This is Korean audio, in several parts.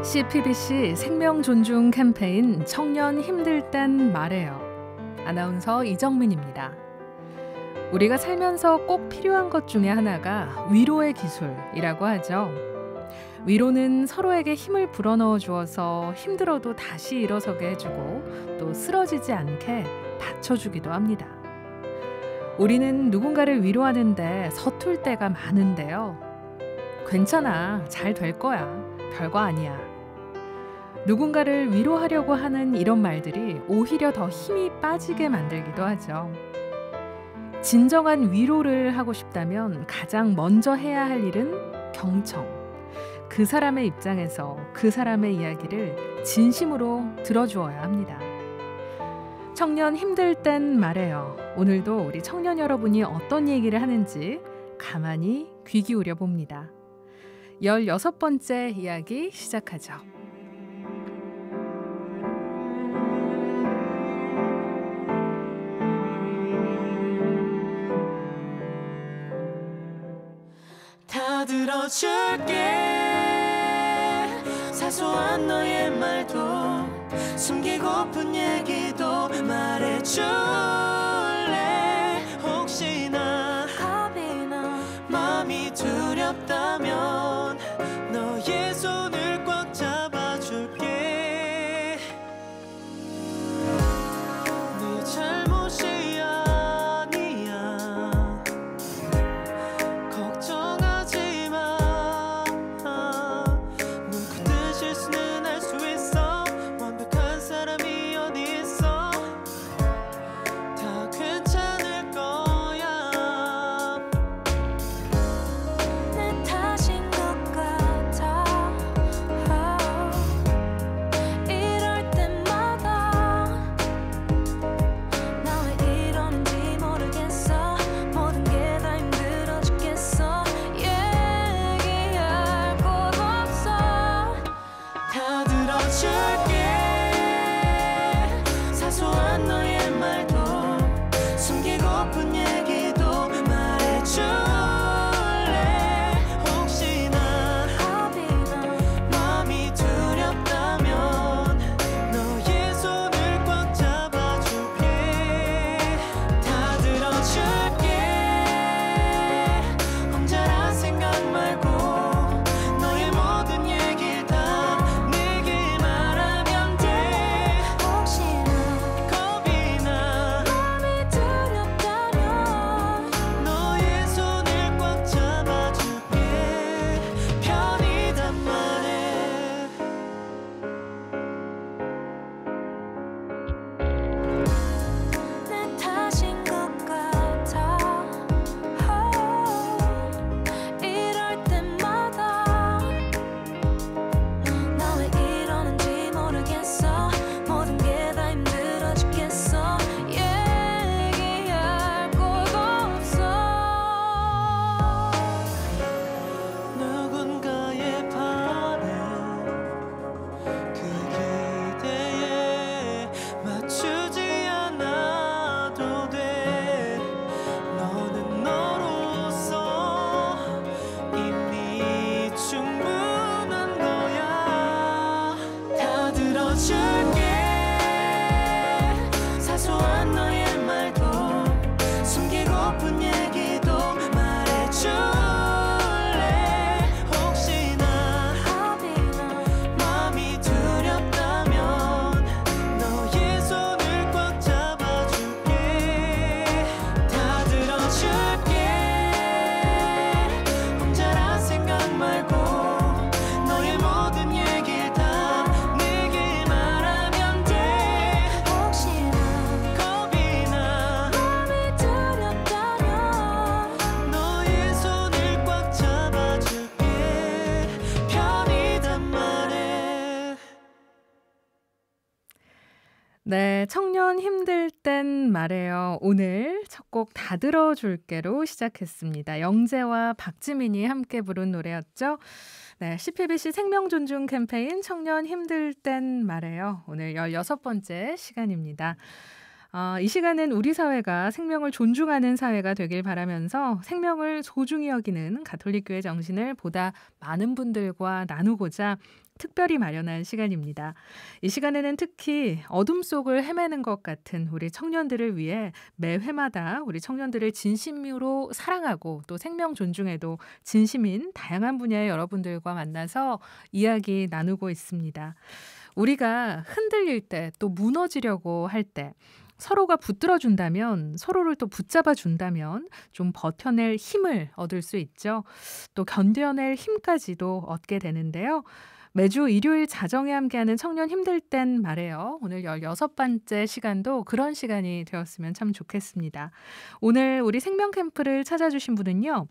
CPBC 생명 존중 캠페인 청년 힘들 땐 말해요. 아나운서 이정민입니다. 우리가 살면서 꼭 필요한 것 중에 하나가 위로의 기술이라고 하죠. 위로는 서로에게 힘을 불어넣어 주어서 힘들어도 다시 일어서게 해주고 또 쓰러지지 않게 받쳐주기도 합니다. 우리는 누군가를 위로하는데 서툴 때가 많은데요. 괜찮아, 잘 될 거야, 별거 아니야. 누군가를 위로하려고 하는 이런 말들이 오히려 더 힘이 빠지게 만들기도 하죠. 진정한 위로를 하고 싶다면 가장 먼저 해야 할 일은 경청. 그 사람의 입장에서 그 사람의 이야기를 진심으로 들어주어야 합니다. 청년 힘들 땐 말해요. 오늘도 우리 청년 여러분이 어떤 얘기를 하는지 가만히 귀 기울여 봅니다. 16번째 이야기 시작하죠. 다 들어줄게. 사소한 너의 말도 숨기고픈 얘기도 말해줄래. 혹시나 겁이 나 마음이 두렵다면 너의 손을 꽉 잡아줄게. 네 잘못이 아니야. 걱정하지 마. 누구든 실수는 할 수 있어. 완벽한 사람이 어디 있어. 다 괜찮을 거야. 내 탓인 것 같아. 이럴 때마다 나 왜 이러는지 모르겠어. 모든 게 다 힘들어 죽겠어. 얘기할 곳 없어. 다 들어줄게. 사소한 너의 말도 숨기고픈 얘기도 말해줄래. 혹시나 겁이 나 마음이 두렵다면 너의 손을 꽉 잡아줄게. 다 들어줄게. 혼자라 생각 말고 너의 모든 얘기를 다 내게 말하면 돼. 혹시나 겁이 나 마음이 두렵다면 너의 손을 꽉 잡아줄게. 편이단 말해. 내 탓인 것 같아. 이럴 때마다 나 왜 이러는지 모르겠어. 모든 게 다 힘들어 죽겠어. 얘기할 곳 없어. 누군가의 바람 그 기대에 맞추지 않아도 돼. 너는 너로서 이미 충분한 거야. 다 들어줄게. 사소한 너의 말도 숨기고픈 얘기도 말해줄래. 혹시나 겁이 나 마음이 두렵다면 너의 손을 꽉 잡아줄게. 다 들어줄게. 혼자라 생각 말고 너의 모든 얘기를 다 내게 말하면 돼. 혹시나 겁이 나 마음이 두렵다면 너의 손을 꽉 잡아줄게. 편이단 말해. 네, 청년 힘들 땐 말해요. 오늘 첫 곡 다 들어줄게로 시작했습니다. 영재와 박지민이 함께 부른 노래였죠. 네, CPBC 생명 존중 캠페인 청년 힘들 땐 말해요. 오늘 16번째 시간입니다. 이 시간은 우리 사회가 생명을 존중하는 사회가 되길 바라면서 생명을 소중히 여기는 가톨릭교회 정신을 보다 많은 분들과 나누고자 특별히 마련한 시간입니다. 이 시간에는 특히 어둠 속을 헤매는 것 같은 우리 청년들을 위해 매 회마다 우리 청년들을 진심으로 사랑하고 또 생명 존중에도 진심인 다양한 분야의 여러분들과 만나서 이야기 나누고 있습니다. 우리가 흔들릴 때 또 무너지려고 할 때 서로가 붙들어준다면 서로를 또 붙잡아준다면 좀 버텨낼 힘을 얻을 수 있죠. 또 견뎌낼 힘까지도 얻게 되는데요. 매주 일요일 자정에 함께하는 청년 힘들 땐 말해요. 오늘 16번째 시간도 그런 시간이 되었으면 참 좋겠습니다. 오늘 우리 생명 캠프를 찾아주신 분은요.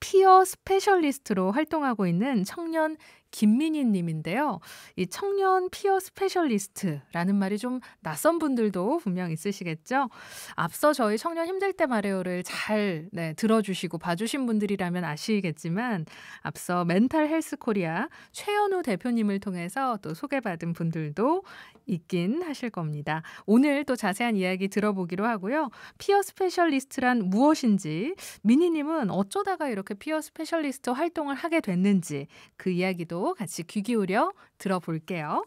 피어 스페셜리스트로 활동하고 있는 청년 김민희 님인데요. 이 청년 피어 스페셜리스트라는 말이 좀 낯선 분들도 분명 있으시겠죠. 앞서 저희 청년 힘들 때 말해요를 잘 들어주시고 봐주신 분들이라면 아시겠지만 앞서 멘탈 헬스 코리아 최연우 대표님을 통해서 또 소개받은 분들도 있긴 하실 겁니다. 오늘 또 자세한 이야기 들어보기로 하고요. 피어 스페셜리스트란 무엇인지, 민희님은 어쩌다가 이렇게 피어 스페셜리스트 활동을 하게 됐는지 그 이야기도 같이 귀 기울여 들어볼게요.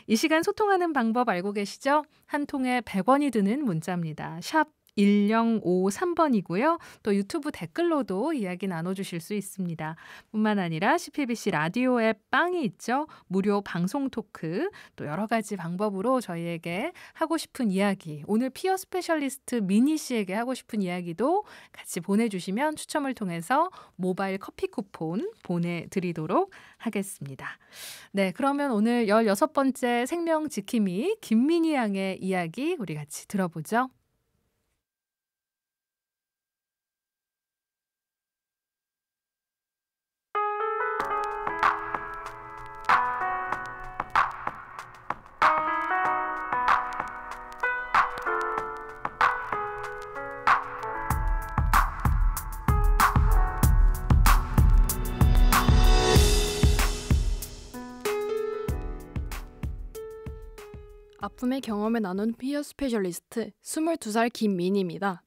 이 시간 소통하는 방법 알고 계시죠? 한 통에 100원이 드는 문자입니다. 샵 1053번이고요. 또 유튜브 댓글로도 이야기 나눠주실 수 있습니다. 뿐만 아니라 CPBC 라디오 앱 빵이 있죠. 무료 방송 토크, 또 여러 가지 방법으로 저희에게 하고 싶은 이야기, 오늘 피어 스페셜리스트 미니 씨에게 하고 싶은 이야기도 같이 보내주시면 추첨을 통해서 모바일 커피 쿠폰 보내드리도록 하겠습니다. 네, 그러면 오늘 16번째 생명 지킴이 김민희 양의 이야기 우리 같이 들어보죠. 아픔의 경험을 나눈 피어 스페셜리스트 22살 김민희입니다.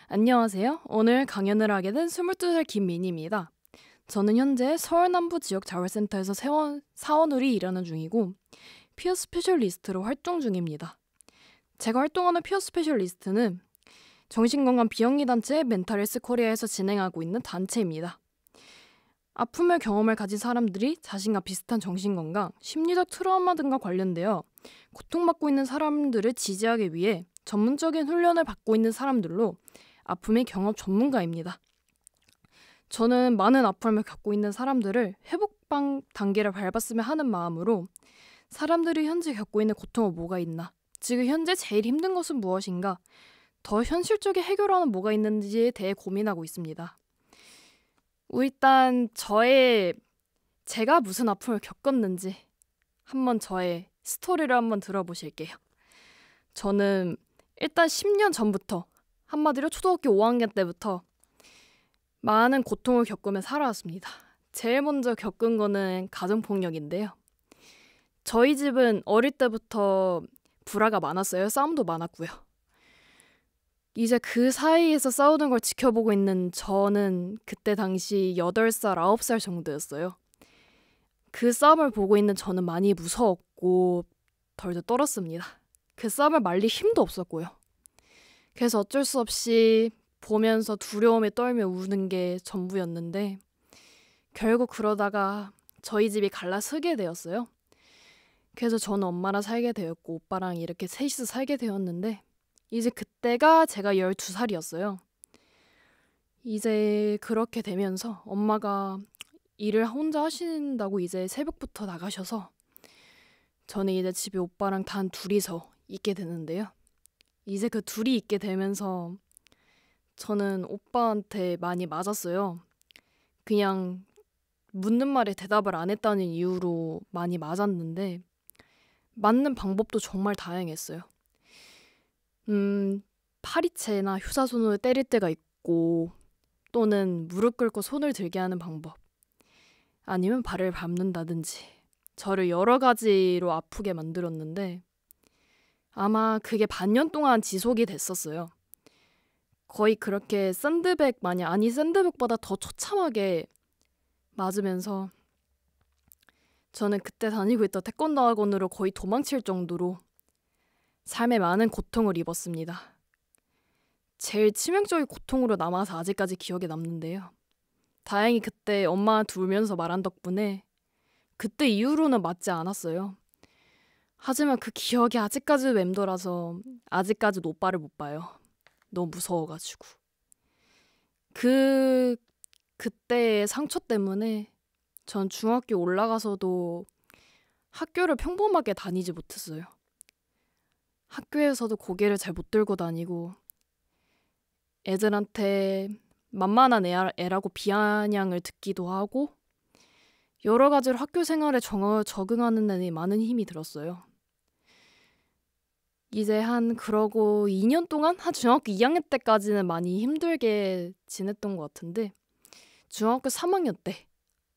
안녕하세요. 오늘 강연을 하게 된 22살 김민희입니다. 저는 현재 서울 남부 지역 자활센터에서 사원으로 일하는 중이고 피어 스페셜리스트로 활동 중입니다. 제가 활동하는 피어 스페셜리스트는 정신건강 비영리 단체 멘탈 헬스 코리아에서 진행하고 있는 단체입니다. 아픔의 경험을 가진 사람들이 자신과 비슷한 정신건강, 심리적 트라우마 등과 관련되어 고통받고 있는 사람들을 지지하기 위해 전문적인 훈련을 받고 있는 사람들로 아픔의 경험 전문가입니다. 저는 많은 아픔을 겪고 있는 사람들을 회복방 단계를 밟았으면 하는 마음으로 사람들이 현재 겪고 있는 고통은 뭐가 있나, 지금 현재 제일 힘든 것은 무엇인가, 더 현실적인 해결하는 뭐가 있는지에 대해 고민하고 있습니다. 일단 제가 무슨 아픔을 겪었는지 한번 저의 스토리를 한번 들어보실게요. 저는 일단 10년 전부터, 한마디로 초등학교 5학년 때부터 많은 고통을 겪으며 살아왔습니다. 제일 먼저 겪은 거는 가정폭력인데요. 저희 집은 어릴 때부터 불화가 많았어요. 싸움도 많았고요. 이제 그 사이에서 싸우는 걸 지켜보고 있는 저는 그때 당시 8살, 9살 정도였어요. 그 싸움을 보고 있는 저는 많이 무서웠고 덜덜 떨었습니다. 그 싸움을 말릴 힘도 없었고요. 그래서 어쩔 수 없이 보면서 두려움에 떨며 우는 게 전부였는데 결국 그러다가 저희 집이 갈라서게 되었어요. 그래서 저는 엄마랑 살게 되었고 오빠랑 이렇게 셋이서 살게 되었는데 이제 그때가 제가 12살이었어요. 이제 그렇게 되면서 엄마가 일을 혼자 하신다고 이제 새벽부터 나가셔서 저는 이제 집에 오빠랑 단 둘이서 있게 되는데요. 이제 그 둘이 있게 되면서 저는 오빠한테 많이 맞았어요. 그냥 묻는 말에 대답을 안 했다는 이유로 많이 맞았는데 맞는 방법도 정말 다양했어요. 파리채나 휴사손으로 때릴 때가 있고 또는 무릎 꿇고 손을 들게 하는 방법, 아니면 발을 밟는다든지 저를 여러 가지로 아프게 만들었는데 아마 그게 반년 동안 지속이 됐었어요. 거의 그렇게 샌드백 마냥, 아니 샌드백보다 더 처참하게 맞으면서 저는 그때 다니고 있던 태권도 학원으로 거의 도망칠 정도로 삶에 많은 고통을 입었습니다. 제일 치명적인 고통으로 남아서 아직까지 기억에 남는데요. 다행히 그때 엄마한테 울면서 말한 덕분에 그때 이후로는 맞지 않았어요. 하지만 그 기억이 아직까지 맴돌아서 아직까지도 오빠를 못 봐요. 너무 무서워가지고. 그때의 상처 때문에 전 중학교 올라가서도 학교를 평범하게 다니지 못했어요. 학교에서도 고개를 잘 못 들고 다니고 애들한테 만만한 애라고 비아냥을 듣기도 하고 여러 가지로 학교 생활에 적응하는 데는 많은 힘이 들었어요. 이제 그러고 2년 동안 한 중학교 2학년 때까지는 많이 힘들게 지냈던 것 같은데 중학교 3학년 때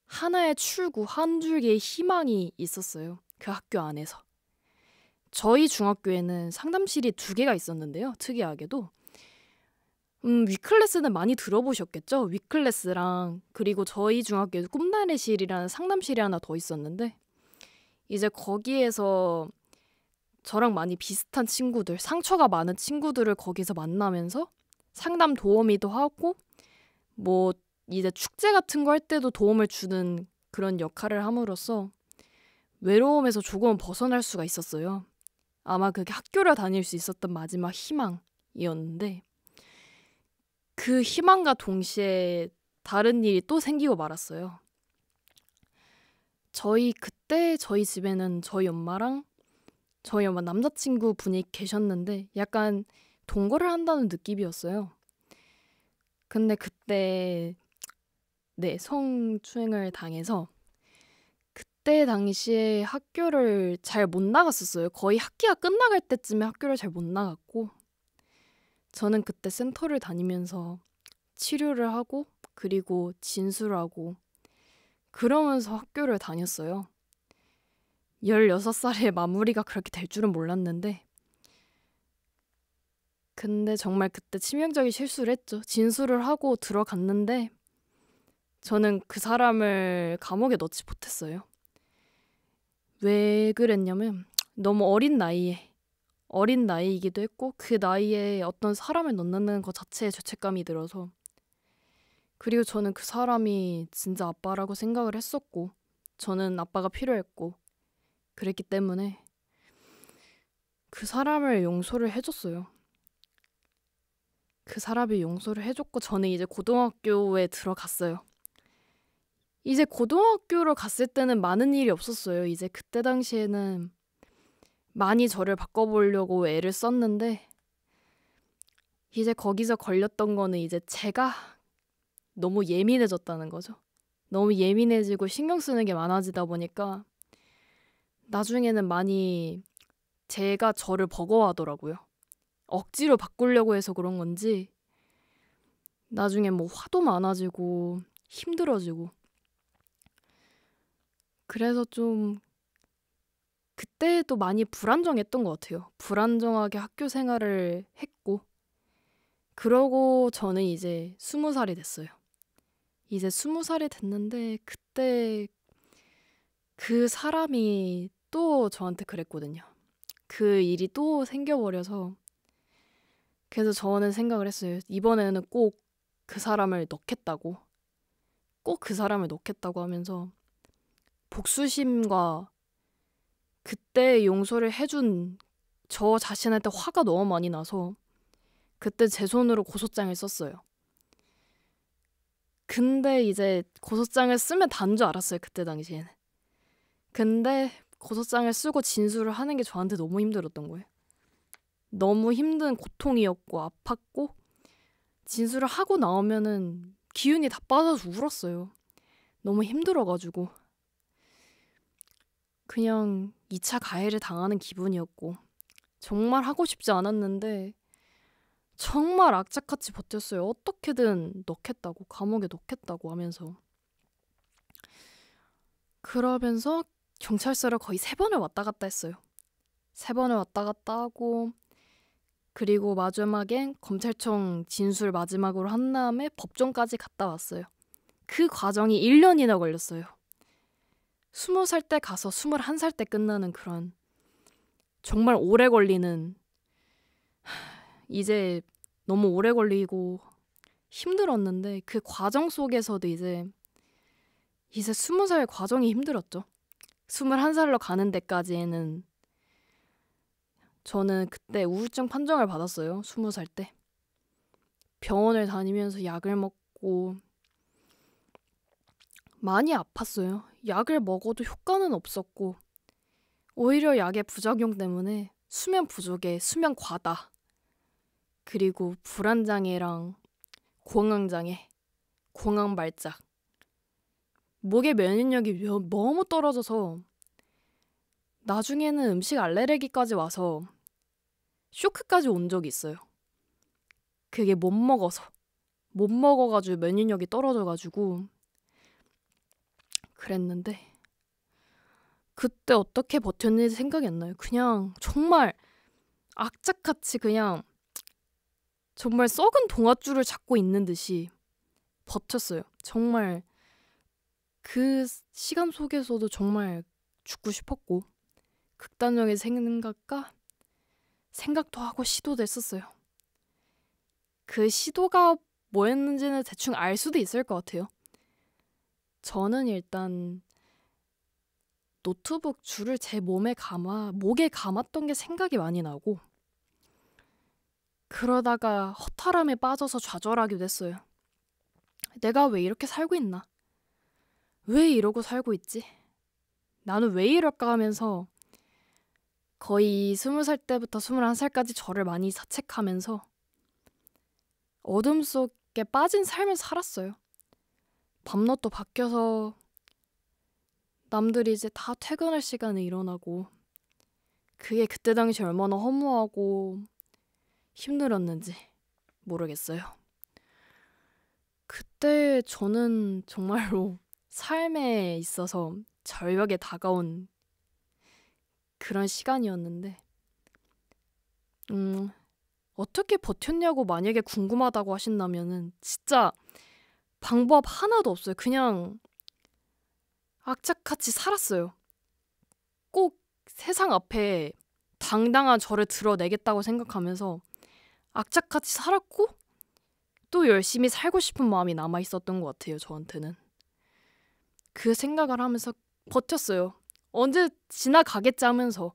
하나의 출구, 한 줄기의 희망이 있었어요. 그 학교 안에서. 저희 중학교에는 상담실이 2개가 있었는데요. 특이하게도. 위클래스는 많이 들어보셨겠죠? 위클래스랑 그리고 저희 중학교에도 꿈나래실이라는 상담실이 하나 더 있었는데 이제 거기에서 저랑 많이 비슷한 친구들, 상처가 많은 친구들을 거기서 만나면서 상담 도우미도 하고 뭐 이제 축제 같은 거 할 때도 도움을 주는 그런 역할을 함으로써 외로움에서 조금은 벗어날 수가 있었어요. 아마 그게 학교를 다닐 수 있었던 마지막 희망이었는데 그 희망과 동시에 다른 일이 또 생기고 말았어요. 그때 저희 집에는 저희 엄마 남자친구 분이 계셨는데 약간 동거를 한다는 느낌이었어요. 근데 그때 성추행을 당해서 그때 당시에 학교를 잘 못 나갔었어요. 거의 학기가 끝나갈 때쯤에 학교를 잘 못 나갔고 저는 그때 센터를 다니면서 치료를 하고 그리고 진술을 하고 그러면서 학교를 다녔어요. 16살에 마무리가 그렇게 될 줄은 몰랐는데 근데 정말 그때 치명적인 실수를 했죠. 진술을 하고 들어갔는데 저는 그 사람을 감옥에 넣지 못했어요. 왜 그랬냐면 너무 어린 나이이기도 했고 그 나이에 어떤 사람을 넣는 것 자체에 죄책감이 들어서 그리고 저는 그 사람이 진짜 아빠라고 생각을 했었고 저는 아빠가 필요했고 그랬기 때문에 그 사람을 용서를 해줬어요. 그 사람이 용서를 해줬고 저는 이제 고등학교에 들어갔어요. 이제 고등학교로 갔을 때는 많은 일이 없었어요. 이제 그때 당시에는 많이 저를 바꿔보려고 애를 썼는데 이제 거기서 걸렸던 거는 이제 제가 너무 예민해졌다는 거죠. 너무 예민해지고 신경 쓰는 게 많아지다 보니까 나중에는 많이 제가 저를 버거워하더라고요. 억지로 바꾸려고 해서 그런 건지 나중에 뭐 화도 많아지고 힘들어지고 그래서 좀 그때도 많이 불안정했던 것 같아요. 불안정하게 학교 생활을 했고 그러고 저는 이제 20살이 됐어요. 이제 20살이 됐는데 그때 그 사람이 또 저한테 그랬거든요. 그 일이 또 생겨버려서 그래서 저는 생각을 했어요. 이번에는 꼭 그 사람을 넣겠다고 하면서 복수심과 그때 용서를 해준 저 자신한테 화가 너무 많이 나서 그때 제 손으로 고소장을 썼어요. 근데 이제 고소장을 쓰면 단 줄 알았어요. 그때 당시에는. 근데 고소장을 쓰고 진술을 하는 게 저한테 너무 힘들었던 거예요. 너무 힘든 고통이었고 아팠고 진술을 하고 나오면은 기운이 다 빠져서 울었어요. 너무 힘들어가지고 그냥 2차 가해를 당하는 기분이었고 정말 하고 싶지 않았는데 정말 악착같이 버텼어요. 어떻게든 넣겠다고 감옥에 넣겠다고 하면서 그러면서 경찰서를 거의 3번을 왔다 갔다 했어요. 3번을 왔다 갔다 하고 그리고 마지막엔 검찰청 진술 마지막으로 한 다음에 법정까지 갔다 왔어요. 그 과정이 1년이나 걸렸어요. 20살 때 가서 21살 때 끝나는 그런 정말 오래 걸리는 이제 너무 오래 걸리고 힘들었는데 그 과정 속에서도 이제 20살 과정이 힘들었죠. 21살로 가는 데까지는 저는 그때 우울증 판정을 받았어요. 20살 때. 병원을 다니면서 약을 먹고 많이 아팠어요. 약을 먹어도 효과는 없었고 오히려 약의 부작용 때문에 수면 부족에 수면 과다 그리고 불안장애랑 공황장애, 공황발작 목의 면역력이 너무 떨어져서 나중에는 음식 알레르기까지 와서 쇼크까지 온 적이 있어요. 그게 못 먹어가지고 면역력이 떨어져가지고 그랬는데 그때 어떻게 버텼는지 생각이 안 나요. 그냥 정말 악착같이 그냥 정말 썩은 동아줄을 잡고 있는 듯이 버텼어요. 정말 그 시간 속에서도 정말 죽고 싶었고 극단적인 생각도 하고 시도도 했었어요. 그 시도가 뭐였는지는 대충 알 수도 있을 것 같아요. 저는 일단 노트북 줄을 제 목에 감았던 게 생각이 많이 나고 그러다가 허탈함에 빠져서 좌절하기도 했어요. 내가 왜 이렇게 살고 있나? 왜 이러고 살고 있지? 나는 왜 이럴까 하면서 거의 20살 때부터 21살까지 저를 많이 사책하면서 어둠 속에 빠진 삶을 살았어요. 밤낮도 바뀌어서 남들이 이제 다 퇴근할 시간에 일어나고 그게 그때 당시 얼마나 허무하고 힘들었는지 모르겠어요. 그때 저는 정말로 삶에 있어서 절벽에 다가온 그런 시간이었는데 어떻게 버텼냐고 만약에 궁금하다고 하신다면은 진짜 방법 하나도 없어요. 그냥 악착같이 살았어요. 꼭 세상 앞에 당당한 저를 드러내겠다고 생각하면서 악착같이 살았고 또 열심히 살고 싶은 마음이 남아있었던 것 같아요. 저한테는. 그 생각을 하면서 버텼어요. 언제 지나가겠지 하면서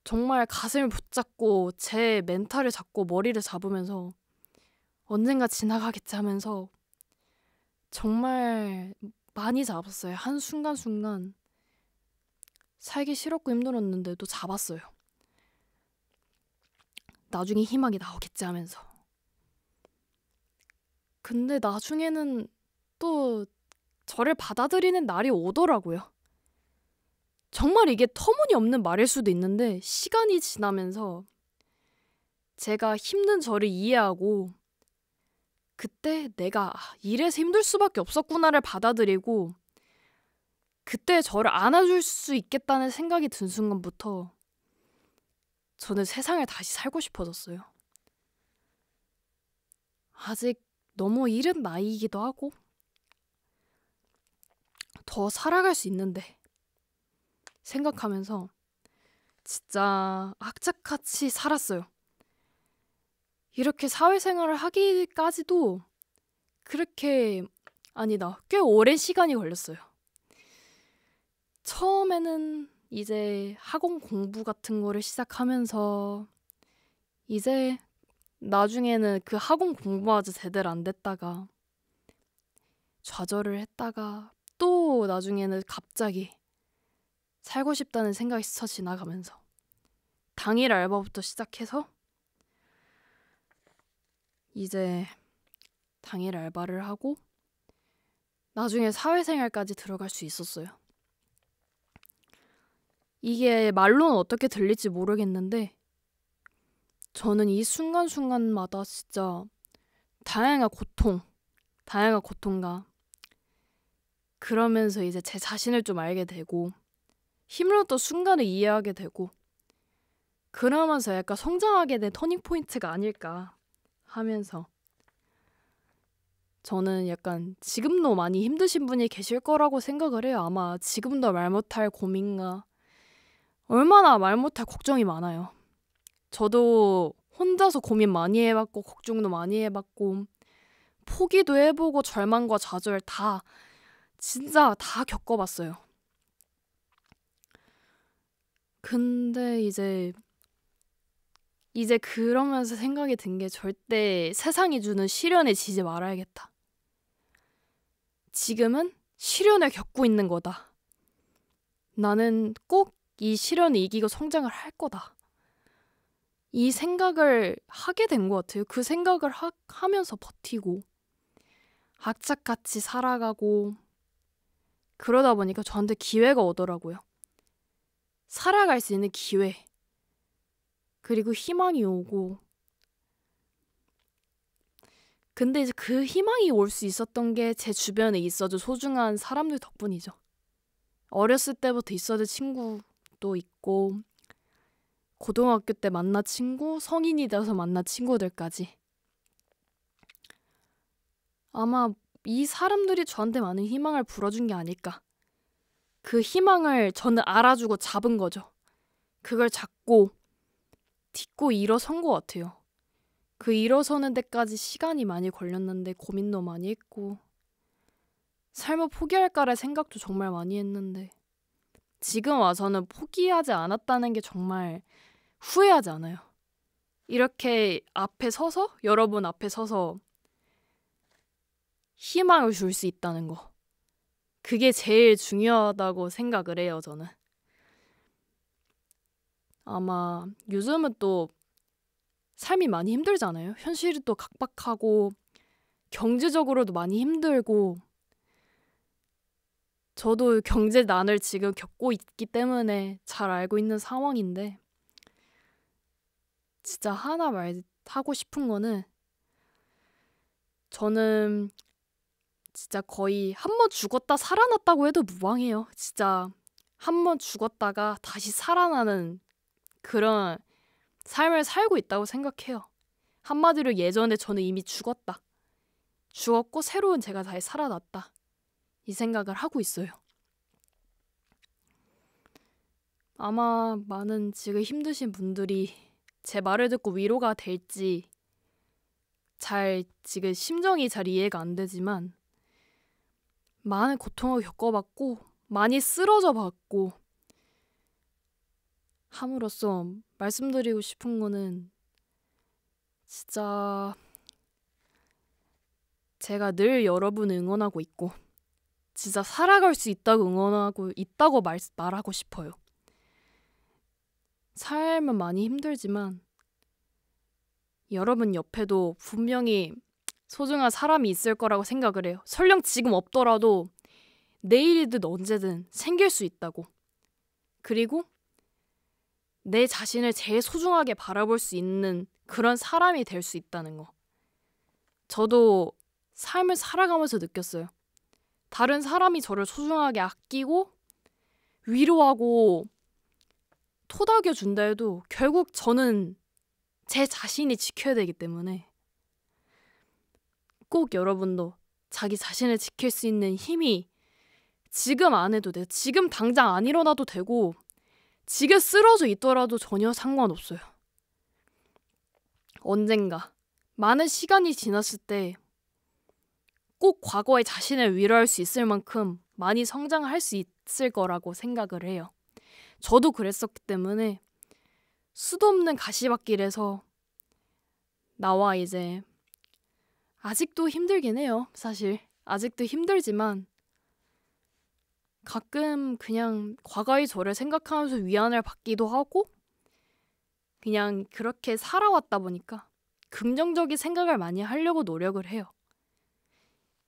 정말 가슴을 붙잡고 제 멘탈을 잡고 머리를 잡으면서 언젠가 지나가겠지 하면서 정말 많이 잡았어요. 한순간순간 살기 싫었고 힘들었는데도 잡았어요. 나중에 희망이 나오겠지 하면서. 근데 나중에는 또 저를 받아들이는 날이 오더라고요. 정말 이게 터무니없는 말일 수도 있는데 시간이 지나면서 제가 힘든 저를 이해하고 그때 내가 이래서 힘들 수밖에 없었구나를 받아들이고 그때 저를 안아줄 수 있겠다는 생각이 든 순간부터 저는 세상을 다시 살고 싶어졌어요. 아직 너무 이른 나이이기도 하고 더 살아갈 수 있는데 생각하면서 진짜 악착같이 살았어요. 이렇게 사회생활을 하기까지도 그렇게 아니다. 꽤 오랜 시간이 걸렸어요. 처음에는 이제 학원 공부 같은 거를 시작하면서 이제 나중에는 그 학원 공부마저 제대로 안 됐다가 좌절을 했다가 또 나중에는 갑자기 살고 싶다는 생각이 스쳐 지나가면서 당일 알바부터 시작해서 이제 당일 알바를 하고 나중에 사회생활까지 들어갈 수 있었어요. 이게 말로는 어떻게 들릴지 모르겠는데 저는 이 순간순간마다 진짜 다양한 고통과 그러면서 이제 제 자신을 좀 알게 되고 힘들었던 순간을 이해하게 되고 그러면서 약간 성장하게 된 터닝포인트가 아닐까 하면서 저는 약간 지금도 많이 힘드신 분이 계실 거라고 생각을 해요. 아마 지금도 말 못할 고민과 얼마나 말 못할 걱정이 많아요. 저도 혼자서 고민 많이 해봤고 걱정도 많이 해봤고 포기도 해보고 절망과 좌절 다 진짜 다 겪어봤어요. 근데 이제 그러면서 생각이 든 게 절대 세상이 주는 시련에 지지 말아야겠다. 지금은 시련을 겪고 있는 거다. 나는 꼭 이 시련을 이기고 성장을 할 거다. 이 생각을 하게 된 것 같아요. 그 생각을 하면서 버티고 악착같이 살아가고 그러다 보니까 저한테 기회가 오더라고요. 살아갈 수 있는 기회. 그리고 희망이 오고 근데 이제 그 희망이 올 수 있었던 게 제 주변에 있어준 소중한 사람들 덕분이죠. 어렸을 때부터 있어준 친구도 있고 고등학교 때 만난 친구, 성인이 돼서 만난 친구들까지 아마 이 사람들이 저한테 많은 희망을 불어준 게 아닐까. 그 희망을 저는 알아주고 잡은 거죠. 그걸 잡고 딛고 일어선 것 같아요. 그 일어서는 데까지 시간이 많이 걸렸는데 고민도 많이 했고 삶을 포기할까라 생각도 정말 많이 했는데 지금 와서는 포기하지 않았다는 게 정말 후회하지 않아요. 이렇게 앞에 서서 여러분 앞에 서서 희망을 줄 수 있다는 거 그게 제일 중요하다고 생각을 해요. 저는 아마 요즘은 또 삶이 많이 힘들잖아요. 현실이 또 각박하고 경제적으로도 많이 힘들고 저도 경제난을 지금 겪고 있기 때문에 잘 알고 있는 상황인데 진짜 하나 말하고 싶은 거는 저는 진짜 거의 한 번 죽었다 살아났다고 해도 무방해요. 진짜 한 번 죽었다가 다시 살아나는 그런 삶을 살고 있다고 생각해요. 한마디로 예전에 저는 이미 죽었다. 죽었고 새로운 제가 다시 살아났다. 이 생각을 하고 있어요. 아마 많은 지금 힘드신 분들이 제 말을 듣고 위로가 될지 지금 심정이 잘 이해가 안 되지만 많은 고통을 겪어봤고 많이 쓰러져 봤고 함으로써 말씀드리고 싶은 거는 진짜 제가 늘 여러분 응원하고 있고 진짜 살아갈 수 있다고 응원하고 있다고 말하고 싶어요. 삶은 많이 힘들지만 여러분 옆에도 분명히 소중한 사람이 있을 거라고 생각을 해요. 설령 지금 없더라도 내일이든 언제든 생길 수 있다고. 그리고 내 자신을 제일 소중하게 바라볼 수 있는 그런 사람이 될 수 있다는 거. 저도 삶을 살아가면서 느꼈어요. 다른 사람이 저를 소중하게 아끼고 위로하고 토닥여 준다 해도 결국 저는 제 자신이 지켜야 되기 때문에 꼭 여러분도 자기 자신을 지킬 수 있는 힘이 지금 안 해도 돼요. 지금 당장 안 일어나도 되고 지금 쓰러져 있더라도 전혀 상관없어요. 언젠가 많은 시간이 지났을 때 꼭 과거의 자신을 위로할 수 있을 만큼 많이 성장할 수 있을 거라고 생각을 해요. 저도 그랬었기 때문에 수도 없는 가시밭길에서 나와 이제 아직도 힘들긴 해요. 사실 아직도 힘들지만 가끔 그냥 과거의 저를 생각하면서 위안을 받기도 하고 그냥 그렇게 살아왔다 보니까 긍정적인 생각을 많이 하려고 노력을 해요.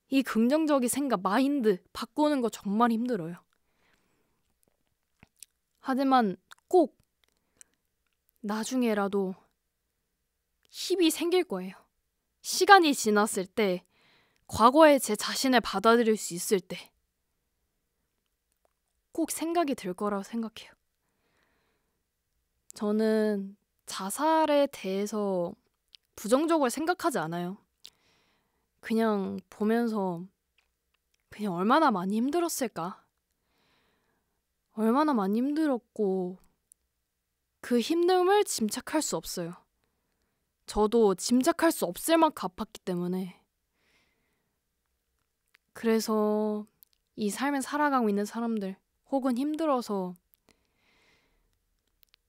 이 긍정적인 생각, 마인드 바꾸는 거 정말 힘들어요. 하지만 꼭 나중에라도 힘이 생길 거예요. 시간이 지났을 때, 과거의 제 자신을 받아들일 수 있을 때 꼭 생각이 들 거라고 생각해요. 저는 자살에 대해서 부정적으로 생각하지 않아요. 그냥 보면서 그냥 얼마나 많이 힘들었을까? 얼마나 많이 힘들었고 그 힘듦을 짐작할 수 없어요. 저도 짐작할 수 없을 만큼 아팠기 때문에. 그래서 이 삶을 살아가고 있는 사람들 혹은 힘들어서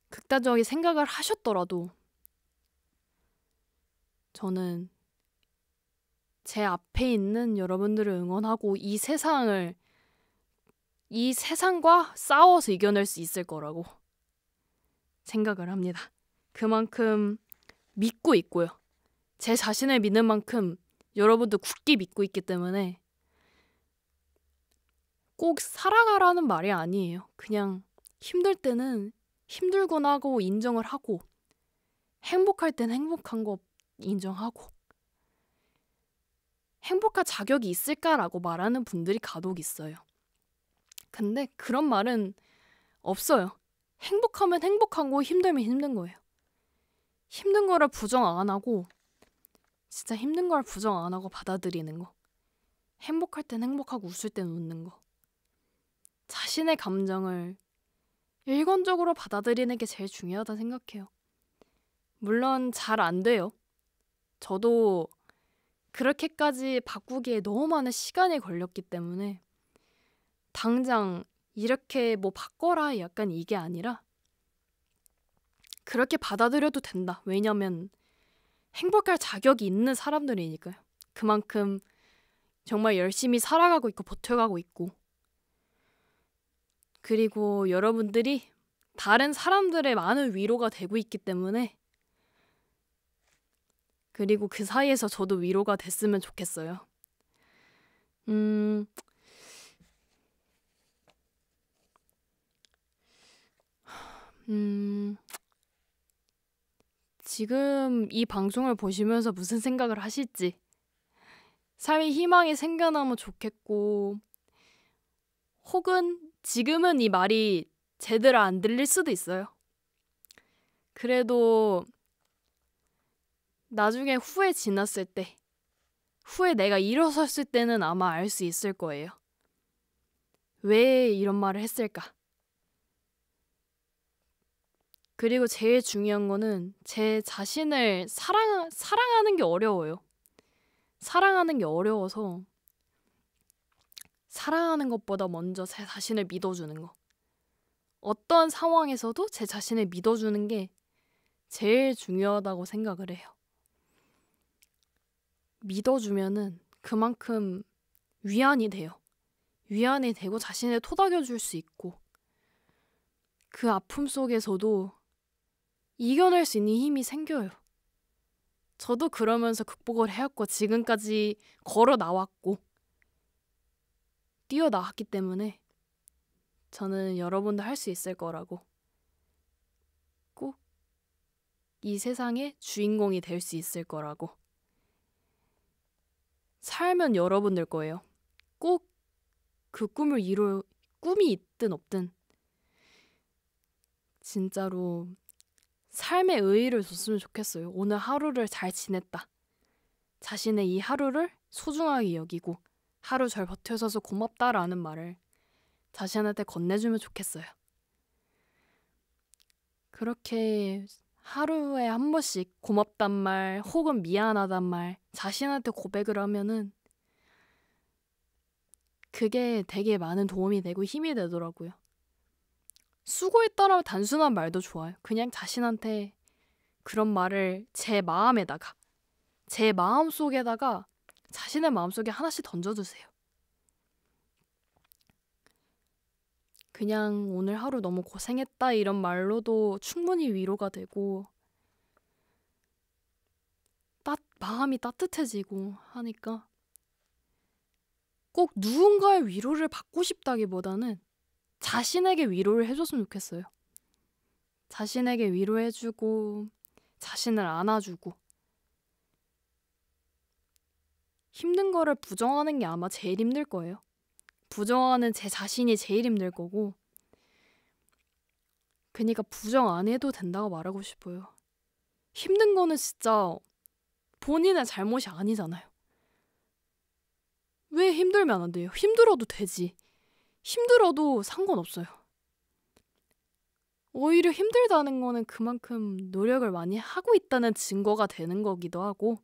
극단적인 생각을 하셨더라도 저는 제 앞에 있는 여러분들을 응원하고 이 세상과 싸워서 이겨낼 수 있을 거라고 생각을 합니다. 그만큼 믿고 있고요. 제 자신을 믿는 만큼 여러분도 굳게 믿고 있기 때문에 꼭 살아가라는 말이 아니에요. 그냥 힘들 때는 힘들구나 하고 인정을 하고 행복할 때는 행복한 거 인정하고 행복할 자격이 있을까라고 말하는 분들이 간혹 있어요. 근데 그런 말은 없어요. 행복하면 행복한 거, 힘들면 힘든 거예요. 힘든 거를 부정 안 하고 진짜 힘든 걸 부정 안 하고 받아들이는 거. 행복할 땐 행복하고 웃을 땐 웃는 거. 자신의 감정을 일관적으로 받아들이는 게 제일 중요하다 생각해요. 물론 잘 안 돼요. 저도 그렇게까지 바꾸기에 너무 많은 시간이 걸렸기 때문에 당장 이렇게 뭐 바꿔라 약간 이게 아니라 그렇게 받아들여도 된다. 왜냐면 행복할 자격이 있는 사람들이니까요. 그만큼 정말 열심히 살아가고 있고 버텨가고 있고 그리고 여러분들이 다른 사람들의 많은 위로가 되고 있기 때문에 그리고 그 사이에서 저도 위로가 됐으면 좋겠어요. 지금 이 방송을 보시면서 무슨 생각을 하실지 삶의 희망이 생겨나면 좋겠고 혹은 지금은 이 말이 제대로 안 들릴 수도 있어요. 그래도 나중에 후에 지났을 때 후에 내가 일어섰을 때는 아마 알 수 있을 거예요. 왜 이런 말을 했을까? 그리고 제일 중요한 거는 제 자신을 사랑하는 게 어려워요. 사랑하는 게 어려워서 사랑하는 것보다 먼저 제 자신을 믿어주는 거. 어떤 상황에서도 제 자신을 믿어주는 게 제일 중요하다고 생각을 해요. 믿어주면은 그만큼 위안이 돼요. 위안이 되고 자신을 토닥여줄 수 있고 그 아픔 속에서도 이겨낼 수 있는 힘이 생겨요. 저도 그러면서 극복을 해왔고 지금까지 걸어 나왔고 뛰어나왔기 때문에 저는 여러분도 할 수 있을 거라고 꼭 이 세상의 주인공이 될 수 있을 거라고 살면 여러분들 거예요. 꼭 그 꿈을 꿈이 있든 없든 진짜로 삶의 의의를 줬으면 좋겠어요. 오늘 하루를 잘 지냈다. 자신의 이 하루를 소중하게 여기고 하루 잘 버텨줘서 고맙다라는 말을 자신한테 건네주면 좋겠어요. 그렇게 하루에 한 번씩 고맙단 말 혹은 미안하단 말 자신한테 고백을 하면은 그게 되게 많은 도움이 되고 힘이 되더라고요. 수고했다라는 단순한 말도 좋아요. 그냥 자신한테 그런 말을 제 마음에다가 제 마음속에다가 자신의 마음속에 하나씩 던져주세요. 그냥 오늘 하루 너무 고생했다 이런 말로도 충분히 위로가 되고 마음이 따뜻해지고 하니까 꼭 누군가의 위로를 받고 싶다기보다는 자신에게 위로를 해줬으면 좋겠어요. 자신에게 위로해주고 자신을 안아주고 힘든 거를 부정하는 게 아마 제일 힘들 거예요. 부정하는 제 자신이 제일 힘들 거고, 그러니까 부정 안 해도 된다고 말하고 싶어요. 힘든 거는 진짜 본인의 잘못이 아니잖아요. 왜 힘들면 안 돼요? 힘들어도 되지. 힘들어도 상관없어요. 오히려 힘들다는 거는 그만큼 노력을 많이 하고 있다는 증거가 되는 거기도 하고,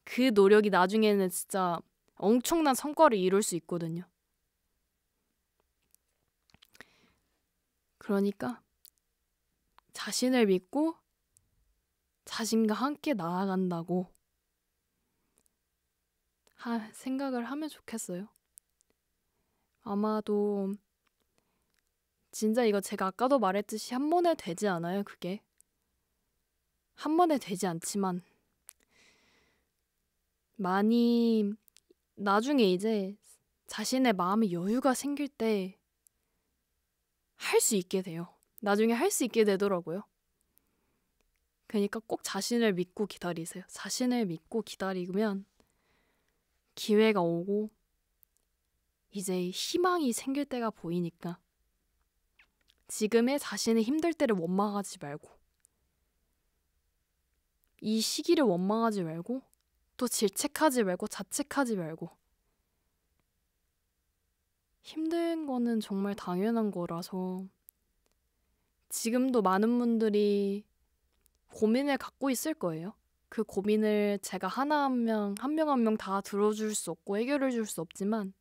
그 노력이 나중에는 진짜 엄청난 성과를 이룰 수 있거든요. 그러니까 자신을 믿고 자신과 함께 나아간다고 생각을 하면 좋겠어요. 아마도 진짜 이거 제가 아까도 말했듯이 한 번에 되지 않아요, 그게. 한 번에 되지 않지만 많이 나중에 이제 자신의 마음에 여유가 생길 때 할 수 있게 돼요. 나중에 할 수 있게 되더라고요. 그러니까 꼭 자신을 믿고 기다리세요. 자신을 믿고 기다리면 기회가 오고 이제 희망이 생길 때가 보이니까 지금의 자신의 힘들 때를 원망하지 말고, 이 시기를 원망하지 말고, 또 질책하지 말고, 자책하지 말고, 힘든 거는 정말 당연한 거라서 지금도 많은 분들이 고민을 갖고 있을 거예요. 그 고민을 제가 한 명 한 명 다 들어줄 수 없고 해결해 줄 수 없지만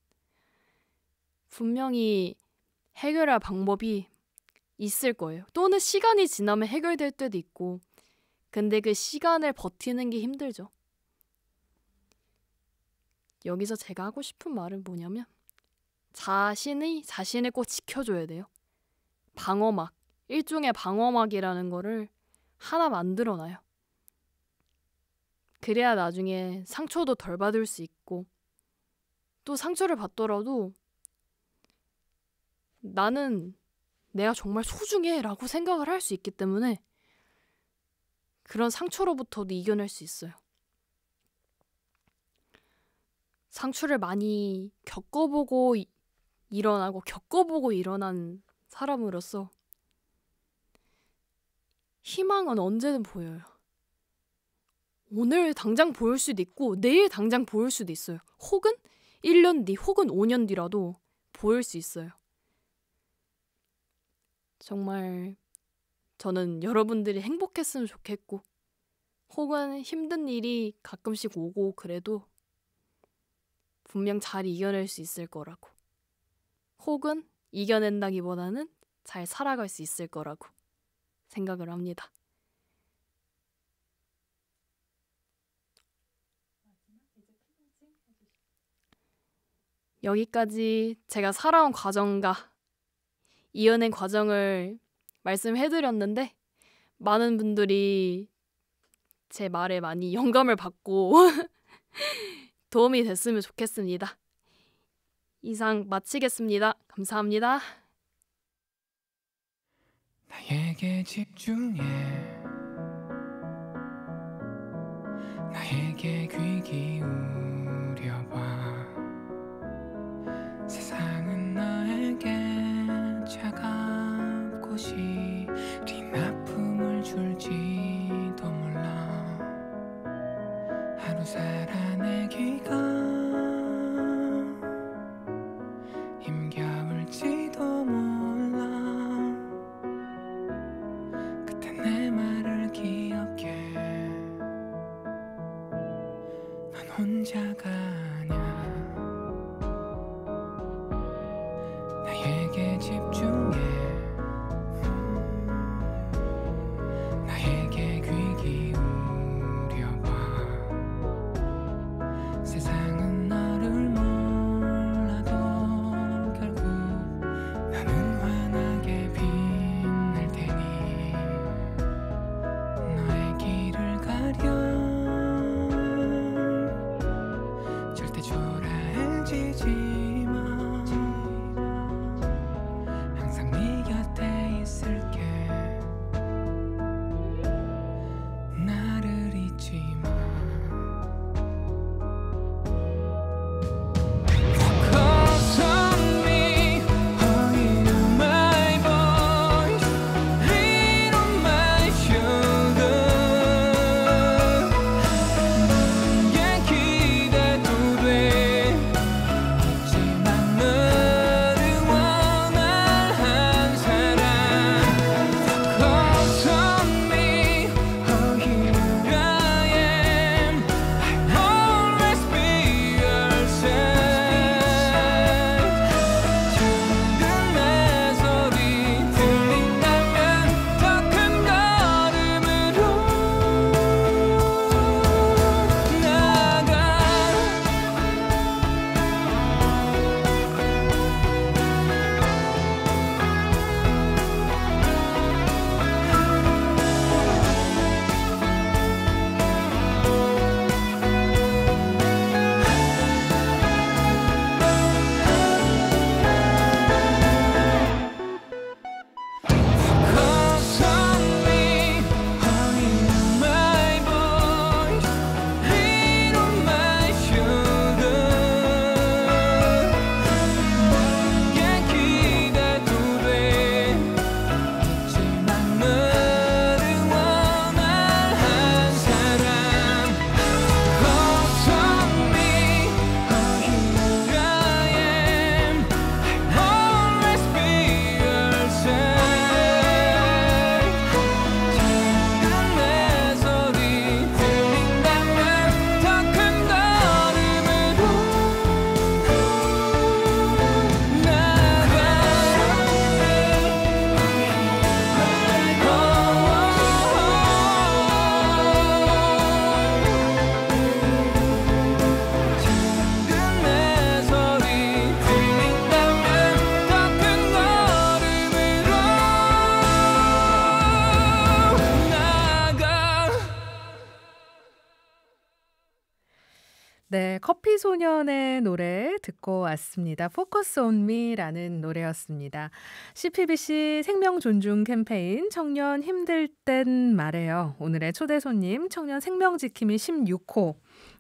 분명히 해결할 방법이 있을 거예요. 또는 시간이 지나면 해결될 때도 있고, 근데 그 시간을 버티는 게 힘들죠. 여기서 제가 하고 싶은 말은 뭐냐면 자신을 꼭 지켜줘야 돼요. 방어막, 일종의 방어막이라는 거를 하나 만들어놔요. 그래야 나중에 상처도 덜 받을 수 있고, 또 상처를 받더라도 나는 내가 정말 소중해 라고 생각을 할 수 있기 때문에 그런 상처로부터도 이겨낼 수 있어요. 상처를 많이 겪어보고 일어난 사람으로서 희망은 언제든 보여요. 오늘 당장 보일 수도 있고 내일 당장 보일 수도 있어요. 혹은 1년 뒤 혹은 5년 뒤라도 보일 수 있어요. 정말 저는 여러분들이 행복했으면 좋겠고, 혹은 힘든 일이 가끔씩 오고 그래도 분명 잘 이겨낼 수 있을 거라고, 혹은 이겨낸다기보다는 잘 살아갈 수 있을 거라고 생각을 합니다. 여기까지 제가 살아온 과정과 이어낸 과정을 말씀해드렸는데 많은 분들이 제 말에 많이 영감을 받고 도움이 됐으면 좋겠습니다. 이상 마치겠습니다. 감사합니다. 나에게 집중해, 나에게 귀 기울여봐. 세상은 너에게 차갑고 시린 아픔을 줄지도 몰라. 하루 살아내기가 힘겨울지도 몰라. 그때 내 말을 기억해. 넌 혼자가 아냐. 나에게 집중해, 나에게 귀 기울여봐. 세상은 너를 몰라도 결국 나는 환하게 빛날 테니 너의 길을 가려. 절대 초라해지지 마. 항상 네 커피소년의 노래 듣고 왔습니다. Focus on me라는 노래였습니다. CPBC 생명 존중 캠페인 청년 힘들 땐 말해요. 오늘의 초대 손님 청년 생명 지킴이 16호.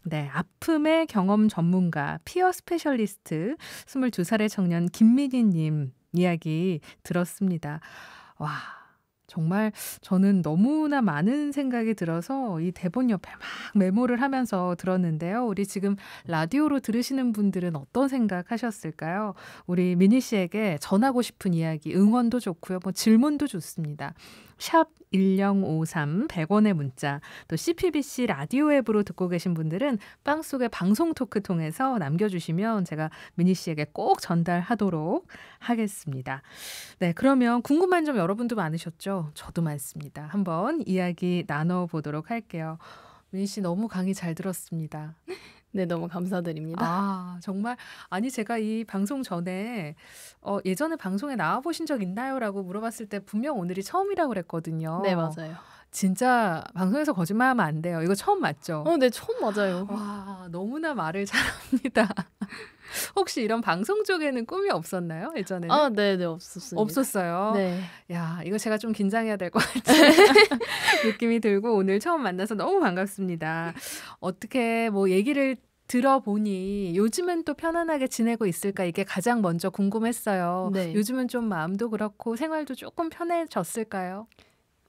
네, 아픔의 경험 전문가 피어 스페셜리스트 22살의 청년 김민희님 이야기 들었습니다. 와, 정말 저는 너무나 많은 생각이 들어서 이 대본 옆에 막 메모를 하면서 들었는데요. 우리 지금 라디오로 들으시는 분들은 어떤 생각 하셨을까요? 우리 미니 씨에게 전하고 싶은 이야기, 응원도 좋고요. 뭐 질문도 좋습니다. 샵 1053 100원의 문자, 또 CPBC 라디오 앱으로 듣고 계신 분들은 빵 속의 방송 토크 통해서 남겨주시면 제가 미니 씨에게 꼭 전달하도록 하겠습니다. 네, 그러면 궁금한 점 여러분도 많으셨죠? 저도 많습니다. 한번 이야기 나눠보도록 할게요. 미니 씨 너무 강의 잘 들었습니다. 네, 너무 감사드립니다. 아, 정말 아니 제가 이 방송 전에 예전에 방송에 나와보신 적 있나요? 라고 물어봤을 때 분명 오늘이 처음이라고 그랬거든요. 네, 맞아요. 진짜 방송에서 거짓말하면 안 돼요. 이거 처음 맞죠? 네, 처음 맞아요. 와, 너무나 말을 잘합니다. 혹시 이런 방송 쪽에는 꿈이 없었나요? 예전에는? 네, 없었습니다. 없었어요. 네. 야, 이거 제가 좀 긴장해야 될 것 같은 느낌이 들고 오늘 처음 만나서 너무 반갑습니다. 어떻게 뭐 얘기를 들어보니 요즘은 또 편안하게 지내고 있을까 이게 가장 먼저 궁금했어요. 네. 요즘은 좀 마음도 그렇고 생활도 조금 편해졌을까요?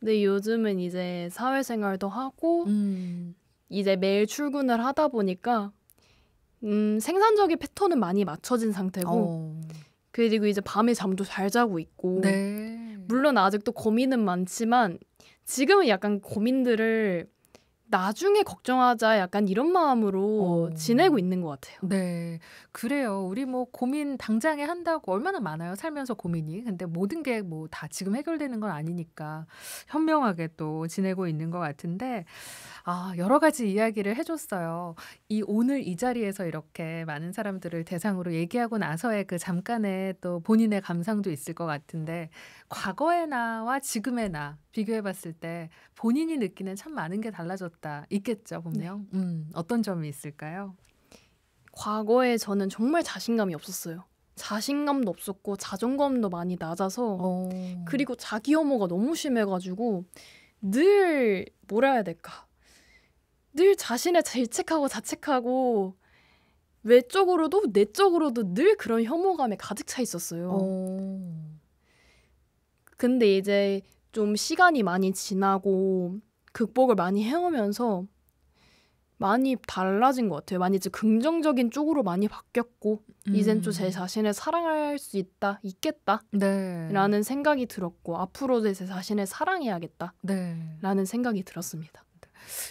네, 요즘은 이제 사회생활도 하고 이제 매일 출근을 하다 보니까 생산적인 패턴은 많이 맞춰진 상태고 그리고 이제 밤에 잠도 잘 자고 있고 네. 물론 아직도 고민은 많지만 지금은 약간 고민들을 나중에 걱정하자 약간 이런 마음으로 지내고 있는 것 같아요. 네, 그래요. 우리 뭐 고민 당장에 한다고 얼마나 많아요. 살면서 고민이. 근데 모든 게 뭐 다 지금 해결되는 건 아니니까 현명하게 또 지내고 있는 것 같은데 여러 가지 이야기를 해줬어요. 오늘 이 자리에서 이렇게 많은 사람들을 대상으로 얘기하고 나서의 그 잠깐의 또 본인의 감상도 있을 것 같은데 과거의 나와 지금의 나 비교해봤을 때 본인이 느끼는 참 많은 게 달라졌다. 있겠죠, 분명. 어떤 점이 있을까요? 과거에 저는 정말 자신감이 없었어요. 자신감도 없었고 자존감도 많이 낮아서 그리고 자기 혐오가 너무 심해가지고 늘 뭐라 해야 될까? 늘 자신을 질책하고 자책하고 외적으로도 내적으로도 늘 그런 혐오감에 가득 차 있었어요. 근데 이제 좀 시간이 많이 지나고 극복을 많이 해오면서 많이 달라진 것 같아요. 많이 이제 긍정적인 쪽으로 많이 바뀌었고 이젠 좀 제 자신을 사랑할 수 있겠다 네. 라는 생각이 들었고 앞으로도 제 자신을 사랑해야겠다 네. 라는 생각이 들었습니다.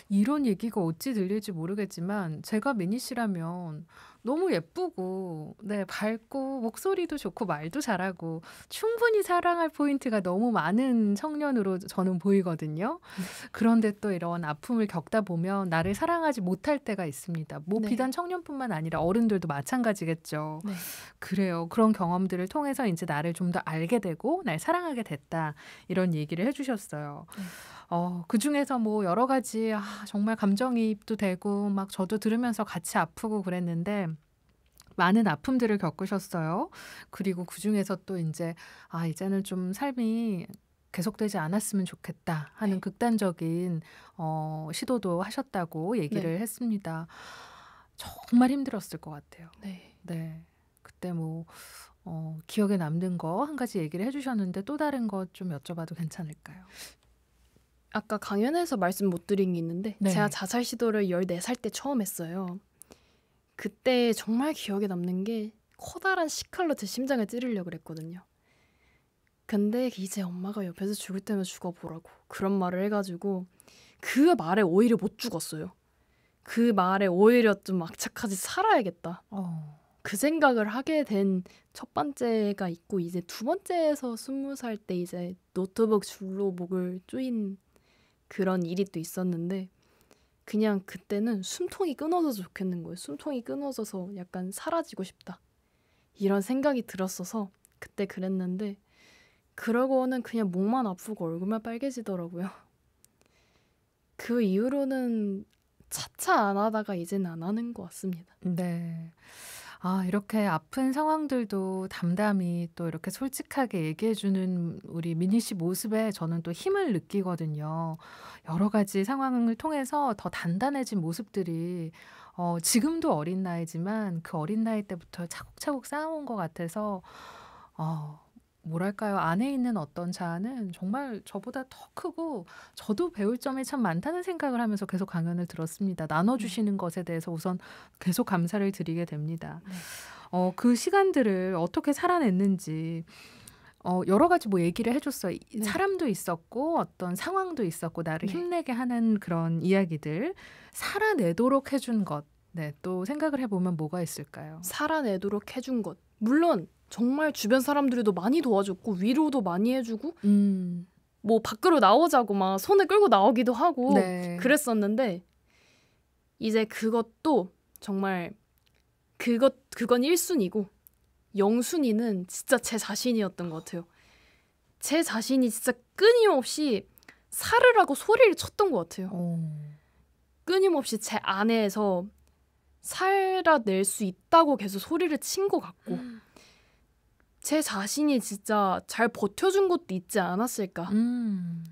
이런 얘기가 어찌 들릴지 모르겠지만 제가 미니 씨라면 너무 예쁘고 밝고 목소리도 좋고 말도 잘하고 충분히 사랑할 포인트가 너무 많은 청년으로 저는 보이거든요. 그런데 또 이런 아픔을 겪다 보면 나를 사랑하지 못할 때가 있습니다. 뭐 네. 비단 청년뿐만 아니라 어른들도 마찬가지겠죠. 네. 그래요. 그런 경험들을 통해서 이제 나를 좀 더 알게 되고 날 사랑하게 됐다. 이런 얘기를 해주셨어요. 네. 그중에서 뭐 여러 가지 정말 감정이입도 되고 막 저도 들으면서 같이 아프고 그랬는데 많은 아픔들을 겪으셨어요. 그리고 그중에서 또 이제 이제는 좀 삶이 계속되지 않았으면 좋겠다 하는 극단적인 시도도 하셨다고 얘기를 했습니다. 정말 힘들었을 것 같아요. 네. 그때 뭐 기억에 남는 거 한 가지 얘기를 해주셨는데 또 다른 거 좀 여쭤봐도 괜찮을까요? 아까 강연에서 말씀 못 드린 게 있는데 네. 제가 자살 시도를 14살 때 처음 했어요. 그때 정말 기억에 남는 게 커다란 식칼로 제 심장을 찌르려고 그랬거든요. 근데 이제 엄마가 옆에서 죽을 때면 죽어보라고 그런 말을 해가지고 그 말에 오히려 못 죽었어요. 그 말에 오히려 좀 악착같이 살아야겠다. 그 생각을 하게 된 첫 번째가 있고 이제 두 번째에서 20살 때 이제 노트북 줄로 목을 조인 그런 일이 또 있었는데 그냥 그때는 숨통이 끊어져서 좋겠는 거예요. 숨통이 끊어져서 약간 사라지고 싶다. 이런 생각이 들었어서 그때 그랬는데 그러고는 그냥 목만 아프고 얼굴만 빨개지더라고요. 그 이후로는 차차 안 하다가 이제는 안 하는 것 같습니다. 네. 이렇게 아픈 상황들도 담담히 또 이렇게 솔직하게 얘기해주는 우리 미니 씨 모습에 저는 또 힘을 느끼거든요. 여러 가지 상황을 통해서 더 단단해진 모습들이 지금도 어린 나이지만 그 어린 나이 때부터 차곡차곡 쌓아온 것 같아서 뭐랄까요. 안에 있는 어떤 자아는 정말 저보다 더 크고 저도 배울 점이 참 많다는 생각을 하면서 계속 강연을 들었습니다. 나눠주시는 것에 대해서 우선 계속 감사를 드리게 됩니다. 네. 그 시간들을 어떻게 살아냈는지 여러 가지 뭐 얘기를 해줬어요. 네. 사람도 있었고 어떤 상황도 있었고 나를 네. 힘내게 하는 그런 이야기들 살아내도록 해준 것. 네, 또 생각을 해보면 뭐가 있을까요? 살아내도록 해준 것. 물론 정말 주변 사람들도 많이 도와줬고 위로도 많이 해주고 뭐 밖으로 나오자고 막 손을 끌고 나오기도 하고 네. 그랬었는데 이제 그것도 정말 그건 1순위고 0순위는 진짜 제 자신이었던 것 같아요. 제 자신이 진짜 끊임없이 살으라고 소리를 쳤던 것 같아요. 끊임없이 제 안에서 살아낼 수 있다고 계속 소리를 친 것 같고 제 자신이 진짜 잘 버텨준 것도 있지 않았을까.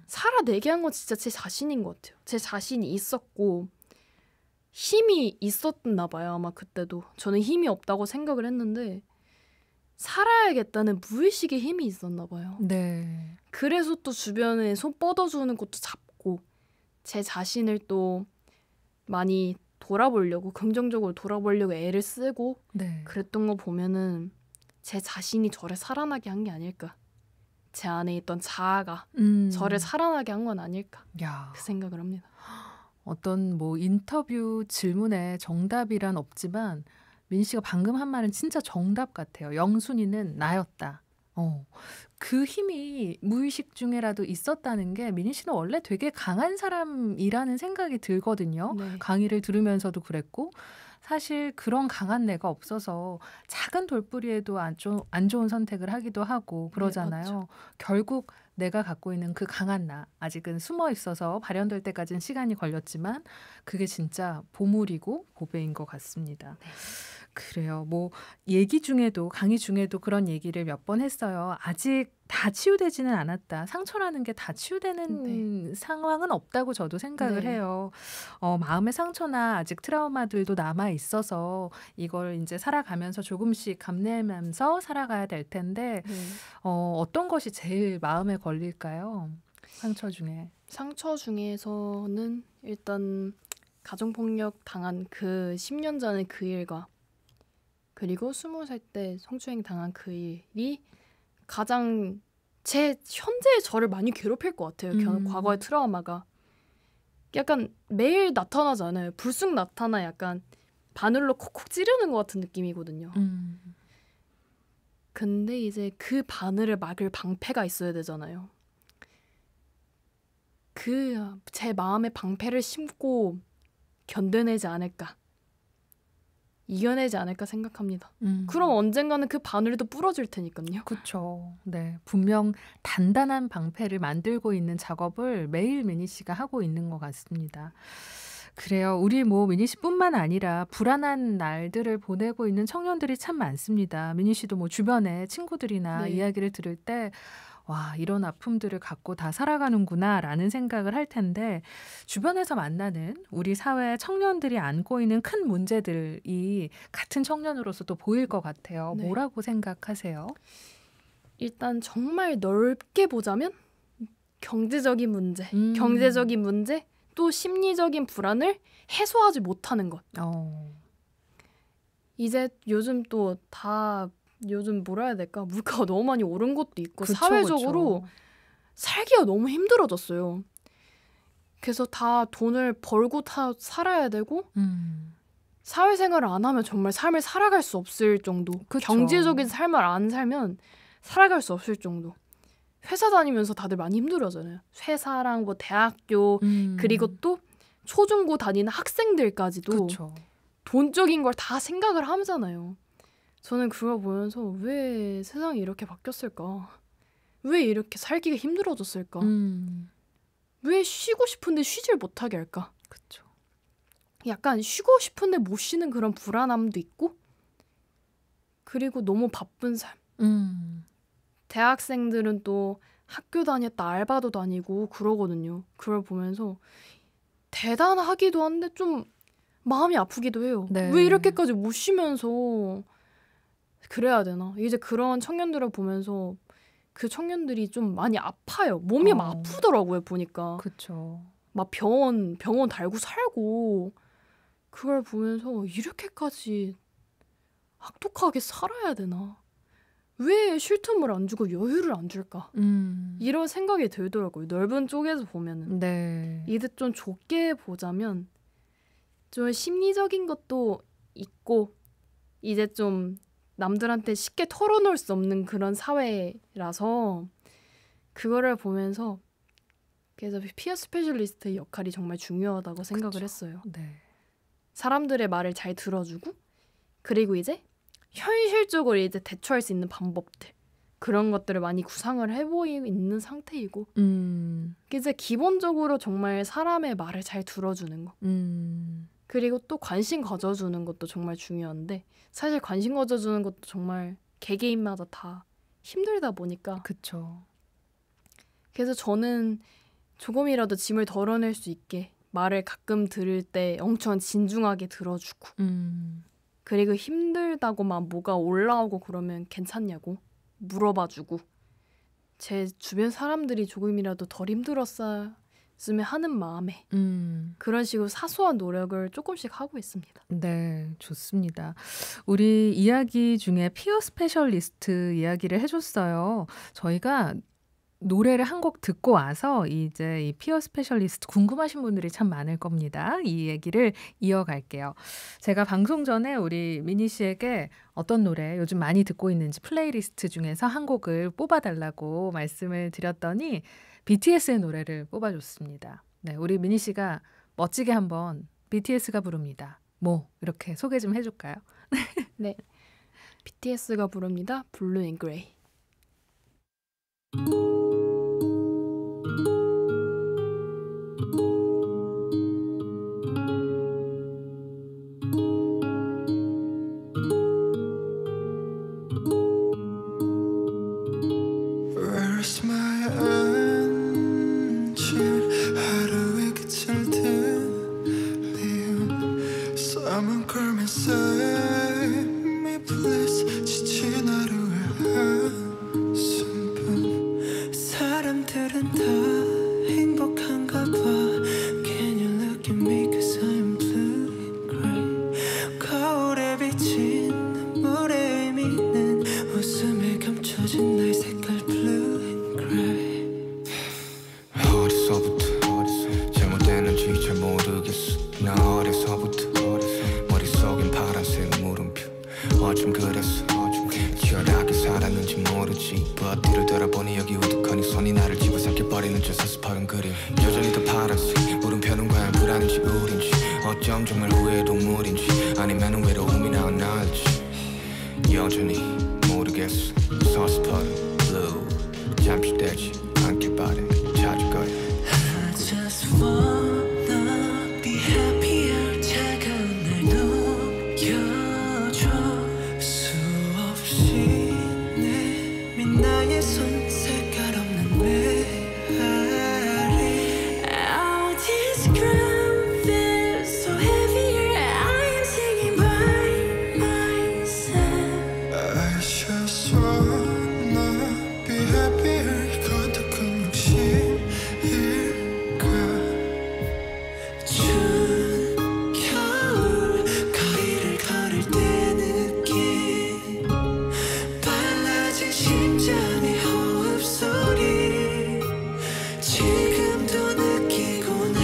살아내게 한 건 진짜 제 자신인 것 같아요. 제 자신이 있었고 힘이 있었나 봐요. 아마 그때도 저는 힘이 없다고 생각을 했는데 살아야겠다는 무의식의 힘이 있었나 봐요. 네. 그래서 또 주변에 손 뻗어주는 것도 잡고 제 자신을 또 많이 돌아보려고 긍정적으로 돌아보려고 애를 쓰고 네. 그랬던 거 보면은 제 자신이 저를 살아나게 한 게 아닐까. 제 안에 있던 자아가 저를 살아나게 한 건 아닐까. 야. 그 생각을 합니다. 어떤 뭐 인터뷰 질문에 정답이란 없지만 민 씨가 방금 한 말은 진짜 정답 같아요. 영순이는 나였다. 그 힘이 무의식 중에라도 있었다는 게 민희 씨는 원래 되게 강한 사람이라는 생각이 들거든요. 네. 강의를 들으면서도 그랬고 사실 그런 강한 내가 없어서 작은 돌부리에도 안 좋은 선택을 하기도 하고 그러잖아요. 맞죠. 결국 내가 갖고 있는 그 강한 나 아직은 숨어 있어서 발현될 때까지는 시간이 걸렸지만 그게 진짜 보물이고 보배인 것 같습니다. 그래요. 뭐 얘기 중에도 강의 중에도 그런 얘기를 몇 번 했어요. 아직 다 치유되지는 않았다. 상처라는 게 다 치유되는 상황은 없다고 저도 생각을 네. 해요. 마음의 상처나 아직 트라우마들도 남아 있어서 이걸 이제 살아가면서 조금씩 감내하면서 살아가야 될 텐데 네. 어떤 것이 제일 마음에 걸릴까요? 상처 중에. 상처 중에서는 일단 가정폭력 당한 그 10년 전의 그 일과 그리고 20살 때 성추행 당한 그 일이 가장 제 현재의 저를 많이 괴롭힐 것 같아요. 과거의 트라우마가. 약간 매일 나타나잖아요. 불쑥 나타나 약간 바늘로 콕콕 찌르는 것 같은 느낌이거든요. 근데 이제 그 바늘을 막을 방패가 있어야 되잖아요. 그 제 마음에 방패를 심고 견뎌내지 않을까. 이겨내지 않을까 생각합니다. 그럼 언젠가는 그 바늘도 부러질 테니까요. 그렇죠. 네, 분명 단단한 방패를 만들고 있는 작업을 매일 미니 씨가 하고 있는 것 같습니다. 그래요. 우리 뭐 미니 씨뿐만 아니라 불안한 날들을 보내고 있는 청년들이 참 많습니다. 미니 씨도 뭐 주변에 친구들이나 네. 이야기를 들을 때 와, 이런 아픔들을 갖고 다 살아가는구나라는 생각을 할 텐데 주변에서 만나는 우리 사회 청년들이 안고 있는 큰 문제들이 같은 청년으로서도 보일 것 같아요. 네. 뭐라고 생각하세요? 일단 정말 넓게 보자면 경제적인 문제, 경제적인 문제, 또 심리적인 불안을 해소하지 못하는 것. 이제 요즘 또 다 요즘 뭐라 해야 될까? 물가가 너무 많이 오른 것도 있고 그쵸, 사회적으로 그쵸. 살기가 너무 힘들어졌어요. 그래서 다 돈을 벌고 다 살아야 되고 사회생활을 안 하면 정말 삶을 살아갈 수 없을 정도. 그쵸. 경제적인 삶을 안 살면 살아갈 수 없을 정도. 회사 다니면서 다들 많이 힘들어잖아요. 회사랑 뭐 대학교 그리고 또 초중고 다니는 학생들까지도 그쵸. 돈적인 걸 다 생각을 하잖아요. 저는 그걸 보면서 왜 세상이 이렇게 바뀌었을까? 왜 이렇게 살기가 힘들어졌을까? 왜 쉬고 싶은데 쉬질 못하게 할까? 그쵸. 약간 쉬고 싶은데 못 쉬는 그런 불안함도 있고 그리고 너무 바쁜 삶. 대학생들은 또 학교 다녔다 알바도 다니고 그러거든요. 그걸 보면서 대단하기도 한데 좀 마음이 아프기도 해요. 네. 왜 이렇게까지 못 쉬면서 그래야 되나? 이제 그런 청년들을 보면서 그 청년들이 좀 많이 아파요. 몸이 막 아프더라고요, 보니까. 그쵸. 막 병원 달고 살고 그걸 보면서 이렇게까지 악독하게 살아야 되나? 왜 쉴 틈을 안 주고 여유를 안 줄까? 이런 생각이 들더라고요. 넓은 쪽에서 보면은. 네. 이제 좀 좁게 보자면 좀 심리적인 것도 있고 이제 좀 남들한테 쉽게 털어놓을 수 없는 그런 사회라서 그거를 보면서 그래서 피어 스페셜리스트의 역할이 정말 중요하다고 생각을 그쵸. 했어요. 네. 사람들의 말을 잘 들어주고 그리고 이제 현실적으로 이제 대처할 수 있는 방법들 그런 것들을 많이 구상을 해보고 있는 상태이고 이제 기본적으로 정말 사람의 말을 잘 들어주는 거 그리고 또 관심 가져주는 것도 정말 중요한데 사실 관심 가져주는 것도 정말 개개인마다 다 힘들다 보니까 그쵸. 그래서 저는 조금이라도 짐을 덜어낼 수 있게 말을 가끔 들을 때 엄청 진중하게 들어주고 그리고 힘들다고 막 뭐가 올라오고 그러면 괜찮냐고 물어봐주고 제 주변 사람들이 조금이라도 덜 힘들었으면 하는 마음에 그런 식으로 사소한 노력을 조금씩 하고 있습니다. 네, 좋습니다. 우리 이야기 중에 피어 스페셜리스트 이야기를 해줬어요. 저희가 노래를 한 곡 듣고 와서 이제 이 피어 스페셜리스트 궁금하신 분들이 참 많을 겁니다. 이 얘기를 이어갈게요. 제가 방송 전에 우리 미니 씨에게 어떤 노래 요즘 많이 듣고 있는지 플레이리스트 중에서 한 곡을 뽑아달라고 말씀을 드렸더니 BTS의 노래를 뽑아줬습니다. 네, 우리 미니 씨가 멋지게 한번 BTS가 부릅니다. 뭐 이렇게 소개 좀 해줄까요? 네, BTS가 부릅니다. Blue and Gray. Where's my engine? 하루의 끝을 들리운 Someone come and save me please 지친 하루의 한숨뿐 사람들은 다 행복한가 봐 Can you look at me cause I'm blue and gray 거울에 비친 물에 미는 웃음에 감춰진 나의 색깔 blue and gray 어디서부터 잘못됐는지 잘 모르겠어 나 어려서부터 머릿속엔 파란색 물음표 어쩜 그랬어 치열하게 살았는지 모르지 But 뒤를 돌아보니 여기 우두커니 손이 나를 집어삼켜버리는 저 서스퍼른 그림 여전히 더 파란색 물음표는 과연 불안인지 우린지 어쩜 정말 후회의 동물인지 아니면 외로움이나 나을지 여전히 모르겠어 서스퍼른 blue 잠시 되지 않길 바래 찾을 거야 I just wanna be happier 차가운 날 녹여줘 수없이 내민 나의 손 색깔 없는 메아리 All this ground feels so heavier I am singing by myself I just wanna be happier 이건 더 큰 욕심일까 추운 겨울 거리를 걸을 때 느낀 빨라진 심장의 호흡 소리 지금도 느끼곤 해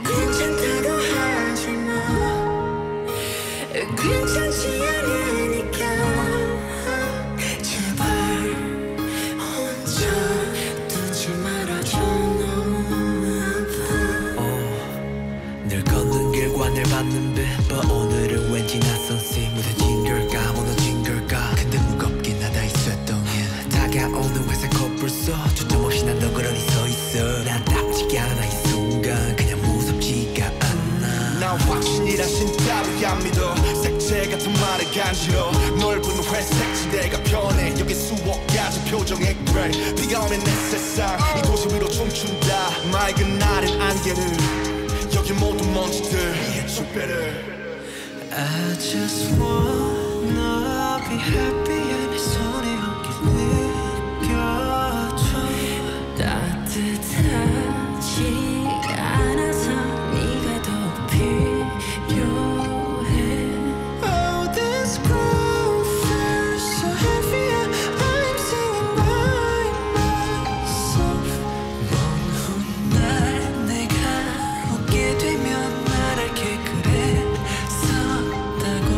괜찮다고 하지마 괜찮지 않으니까 제발 혼자 두지 말아줘 너무 아파 늘 걷는 길과 늘 받는 빛 But 오늘은 왠지 낯선 씨 무뎌진 걸까 무너진 걸까 근데 무겁게 남아있었던 일 다가오는 회색 코뿔 속 초점 없이 난 너 그러니 서있어 난 닥치지 않아 이 순간 그냥 무섭지가 않아 자신 따위 안 믿어 색채 같은 말에 간지러 넓은 회색 지대가 변해 여기 수억 가지 표정의 그레이 비가 오면 내 세상 이 도시 위로 춤춘다 맑은 날엔 안개를 여기 모든 먼지들 위에 촛배를 I just wanna be happy 내 손에 함께 느껴줘 따뜻하지 않아서 네가 더 필요해 Oh this groove feels so heavy I'm singing by myself 먼 훗날 내가 웃게 되면 말할게 그랬었다고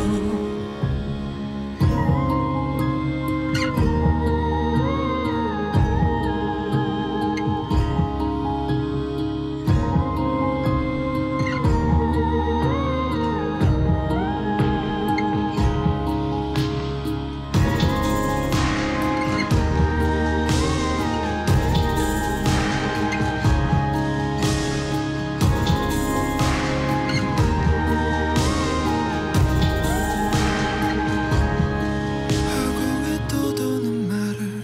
허공에 떠도는 말을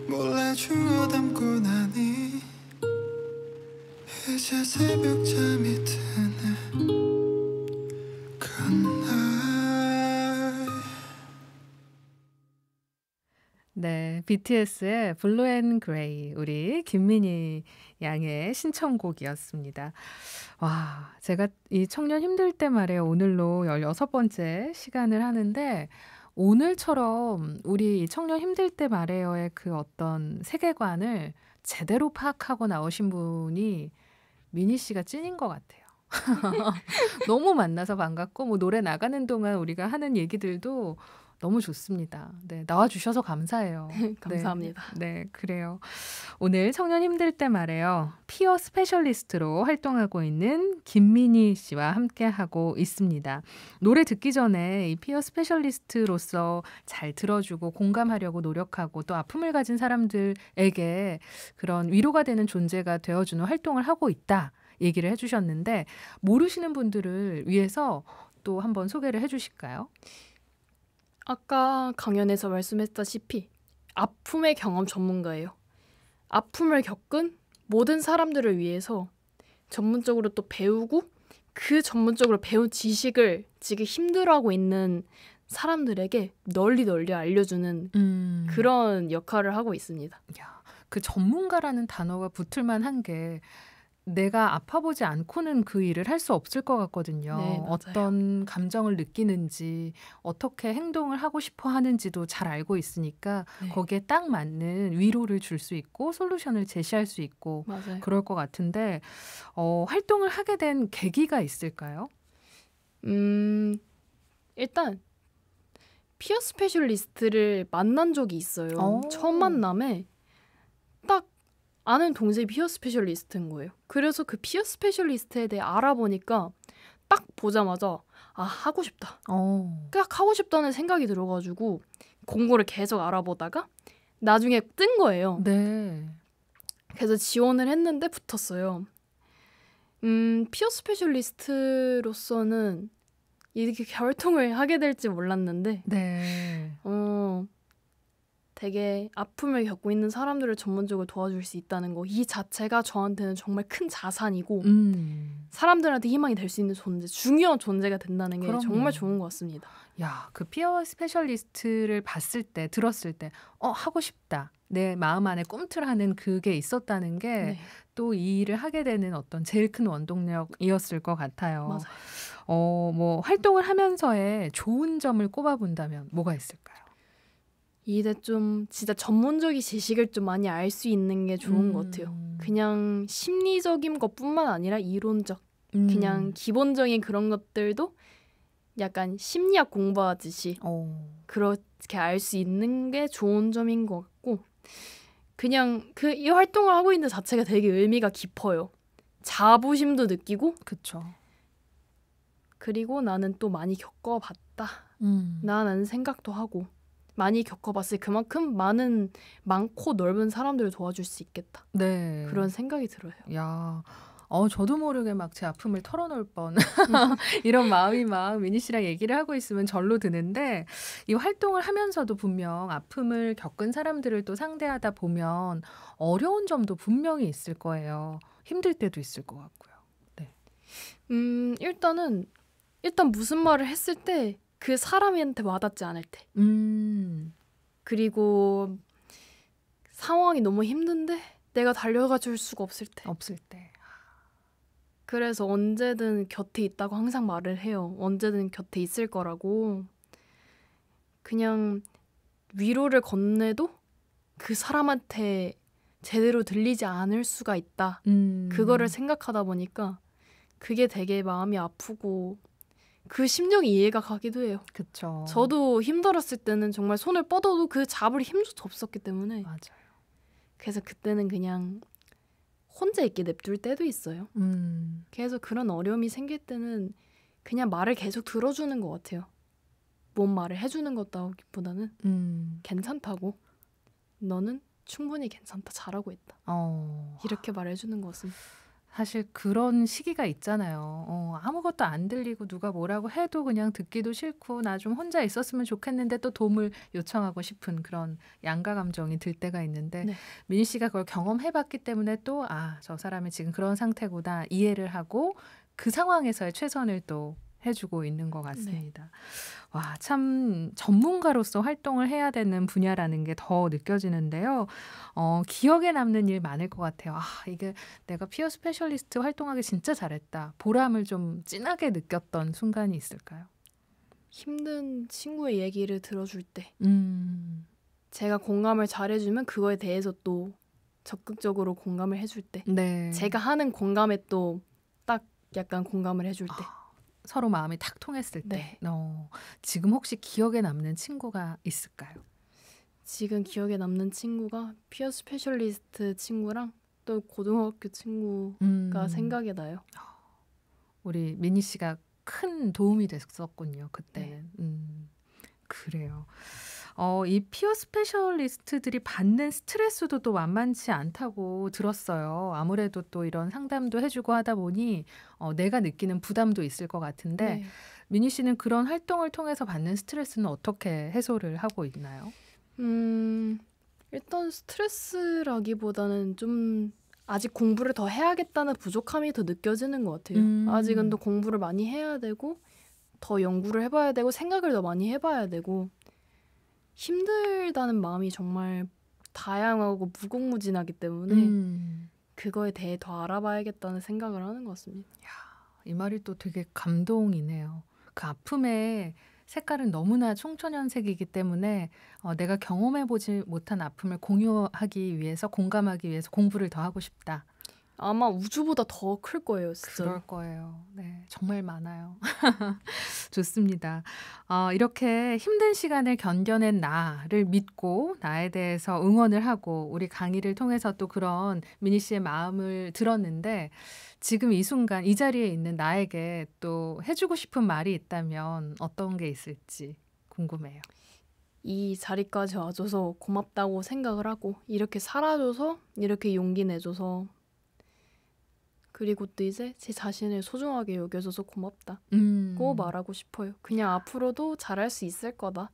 몰래 주워 담고 나니 이제 새벽잠이 드네 그날 네, BTS의 블루 앤 그레이 우리 김민희 양의 신청곡이었습니다. 와, 제가 이 청년 힘들 때 말에 오늘로 16번째 시간을 하는데 오늘처럼 우리 이 청년 힘들 때 말해요의 그 어떤 세계관을 제대로 파악하고 나오신 분이 미니 씨가 찐인 것 같아요. 너무 만나서 반갑고 뭐 노래 나가는 동안 우리가 하는 얘기들도 너무 좋습니다. 네, 나와주셔서 감사해요. 감사합니다. 네, 그래요. 오늘 청년 힘들 때 말해요. 피어 스페셜리스트로 활동하고 있는 김민희 씨와 함께하고 있습니다. 노래 듣기 전에 이 피어 스페셜리스트로서 잘 들어주고 공감하려고 노력하고 또 아픔을 가진 사람들에게 그런 위로가 되는 존재가 되어주는 활동을 하고 있다 얘기를 해주셨는데 모르시는 분들을 위해서 또 한번 소개를 해주실까요? 아까 강연에서 말씀했다시피 아픔의 경험 전문가예요. 아픔을 겪은 모든 사람들을 위해서 전문적으로 또 배우고 그 전문적으로 배운 지식을 지금 힘들어하고 있는 사람들에게 널리 알려주는 그런 역할을 하고 있습니다. 야, 그 전문가라는 단어가 붙을만 한 게 내가 아파보지 않고는 그 일을 할 수 없을 것 같거든요. 네, 맞아요. 어떤 감정을 느끼는지 어떻게 행동을 하고 싶어 하는지도 잘 알고 있으니까 네. 거기에 딱 맞는 위로를 줄 수 있고 솔루션을 제시할 수 있고 맞아요. 그럴 것 같은데 활동을 하게 된 계기가 있을까요? 일단 피어 스페셜리스트를 만난 적이 있어요. 오. 첫 만남에 딱 아는 동생이 피어 스페셜리스트인 거예요. 그래서 그 피어 스페셜리스트에 대해 알아보니까 딱 보자마자 아 하고 싶다. 딱 하고 싶다는 생각이 들어가지고 공고를 계속 알아보다가 나중에 뜬 거예요. 네. 그래서 지원을 했는데 붙었어요. 피어 스페셜리스트로서는 이렇게 활동을 하게 될지 몰랐는데 네. 되게 아픔을 겪고 있는 사람들을 전문적으로 도와줄 수 있다는 거 이 자체가 저한테는 정말 큰 자산이고 사람들한테 희망이 될 수 있는 존재, 중요한 존재가 된다는 게 그럼요. 정말 좋은 것 같습니다. 야, 그 피어 스페셜리스트를 봤을 때, 들었을 때, 하고 싶다. 내 마음 안에 꿈틀하는 그게 있었다는 게 또 이 일을 하게 되는 어떤 제일 큰 원동력이었을 것 같아요. 맞아요. 뭐 활동을 하면서의 좋은 점을 꼽아본다면 뭐가 있을까요? 이제 좀 진짜 전문적인 지식을 좀 많이 알 수 있는 게 좋은 것 같아요. 그냥 심리적인 것뿐만 아니라 이론적, 그냥 기본적인 그런 것들도 약간 심리학 공부하듯이 그렇게 알 수 있는 게 좋은 점인 것 같고 그냥 이 활동을 하고 있는 자체가 되게 의미가 깊어요. 자부심도 느끼고 그쵸. 그리고 나는 또 많이 겪어봤다. 라는 생각도 하고 많이 겪어봤을 그만큼 많고 넓은 사람들을 도와줄 수 있겠다. 네. 그런 생각이 들어요. 야, 저도 모르게 막 제 아픔을 털어놓을 뻔 이런 마음이 막 미니 씨랑 얘기를 하고 있으면 절로 드는데 이 활동을 하면서도 분명 아픔을 겪은 사람들을 또 상대하다 보면 어려운 점도 분명히 있을 거예요. 힘들 때도 있을 것 같고요. 네. 일단 무슨 말을 했을 때 그 사람한테 와닿지 않을 때. 그리고 상황이 너무 힘든데 내가 달려가 줄 수가 없을 때. 없을 때. 그래서 언제든 곁에 있다고 항상 말을 해요. 언제든 곁에 있을 거라고. 그냥 위로를 건네도 그 사람한테 제대로 들리지 않을 수가 있다. 그거를 생각하다 보니까 그게 되게 마음이 아프고 그 심정이 이해가 가기도 해요. 그쵸. 저도 힘들었을 때는 정말 손을 뻗어도 그 잡을 힘조차 없었기 때문에 맞아요. 그래서 그때는 그냥 혼자 있게 냅둘 때도 있어요. 그래서 그런 어려움이 생길 때는 그냥 말을 계속 들어주는 것 같아요. 뭔 말을 해주는 것보다는 괜찮다고. 너는 충분히 괜찮다. 잘하고 있다. 이렇게 말해주는 것은. 사실 그런 시기가 있잖아요. 아무것도 안 들리고 누가 뭐라고 해도 그냥 듣기도 싫고 나 좀 혼자 있었으면 좋겠는데 또 도움을 요청하고 싶은 그런 양가 감정이 들 때가 있는데 네. 미니 씨가 그걸 경험해봤기 때문에 또 저 사람이 지금 그런 상태구나 이해를 하고 그 상황에서의 최선을 또 해주고 있는 것 같습니다. 와, 참 전문가로서 활동을 해야 되는 분야라는 게 더 느껴지는데요. 기억에 남는 일 많을 것 같아요. 이게 내가 피어 스페셜리스트 활동하기 진짜 잘했다. 보람을 좀 진하게 느꼈던 순간이 있을까요? 힘든 친구의 얘기를 들어줄 때 제가 제가 공감을 잘해주면 그거에 대해서 또 적극적으로 공감을 해줄 때 네. 제가 하는 공감에 또 딱 약간 공감을 해줄 때 서로 마음이 탁 통했을 때. 네. 지금 혹시 기억에 남는 친구가 있을까요? 지금 기억에 남는 친구가 피어 스페셜리스트 친구랑 또 고등학교 친구가 생각이 나요. 우리 미니 씨가 큰 도움이 됐었군요. 그때는. 그래요. 이 피어 스페셜리스트들이 받는 스트레스도 또 만만치 않다고 들었어요. 아무래도 또 이런 상담도 해주고 하다 보니 내가 느끼는 부담도 있을 것 같은데 네. 미니 씨는 그런 활동을 통해서 받는 스트레스는 어떻게 해소를 하고 있나요? 일단 스트레스라기보다는 좀 아직 공부를 더 해야겠다는 부족함이 더 느껴지는 것 같아요. 아직은 더 공부를 많이 해야 되고 더 연구를 해봐야 되고 생각을 더 많이 해봐야 되고 힘들다는 마음이 정말 다양하고 무궁무진하기 때문에 그거에 대해 더 알아봐야겠다는 생각을 하는 것 같습니다. 이 말이 또 되게 감동이네요. 그 아픔의 색깔은 너무나 총천연색이기 때문에 내가 경험해보지 못한 아픔을 공유하기 위해서 공감하기 위해서 공부를 더 하고 싶다. 아마 우주보다 더 클 거예요, 진짜. 그럴 거예요. 네, 정말 많아요. 좋습니다. 이렇게 힘든 시간을 견뎌낸 나를 믿고 나에 대해서 응원을 하고 우리 강의를 통해서 또 그런 미니 씨의 마음을 들었는데 지금 이 순간 이 자리에 있는 나에게 또 해주고 싶은 말이 있다면 어떤 게 있을지 궁금해요. 이 자리까지 와줘서 고맙다고 생각을 하고 이렇게 살아줘서 이렇게 용기 내줘서 그리고 또 이제 제 자신을 소중하게 여겨줘서 고맙다고 말하고 싶어요. 그냥 앞으로도 잘할 수 있을 거다.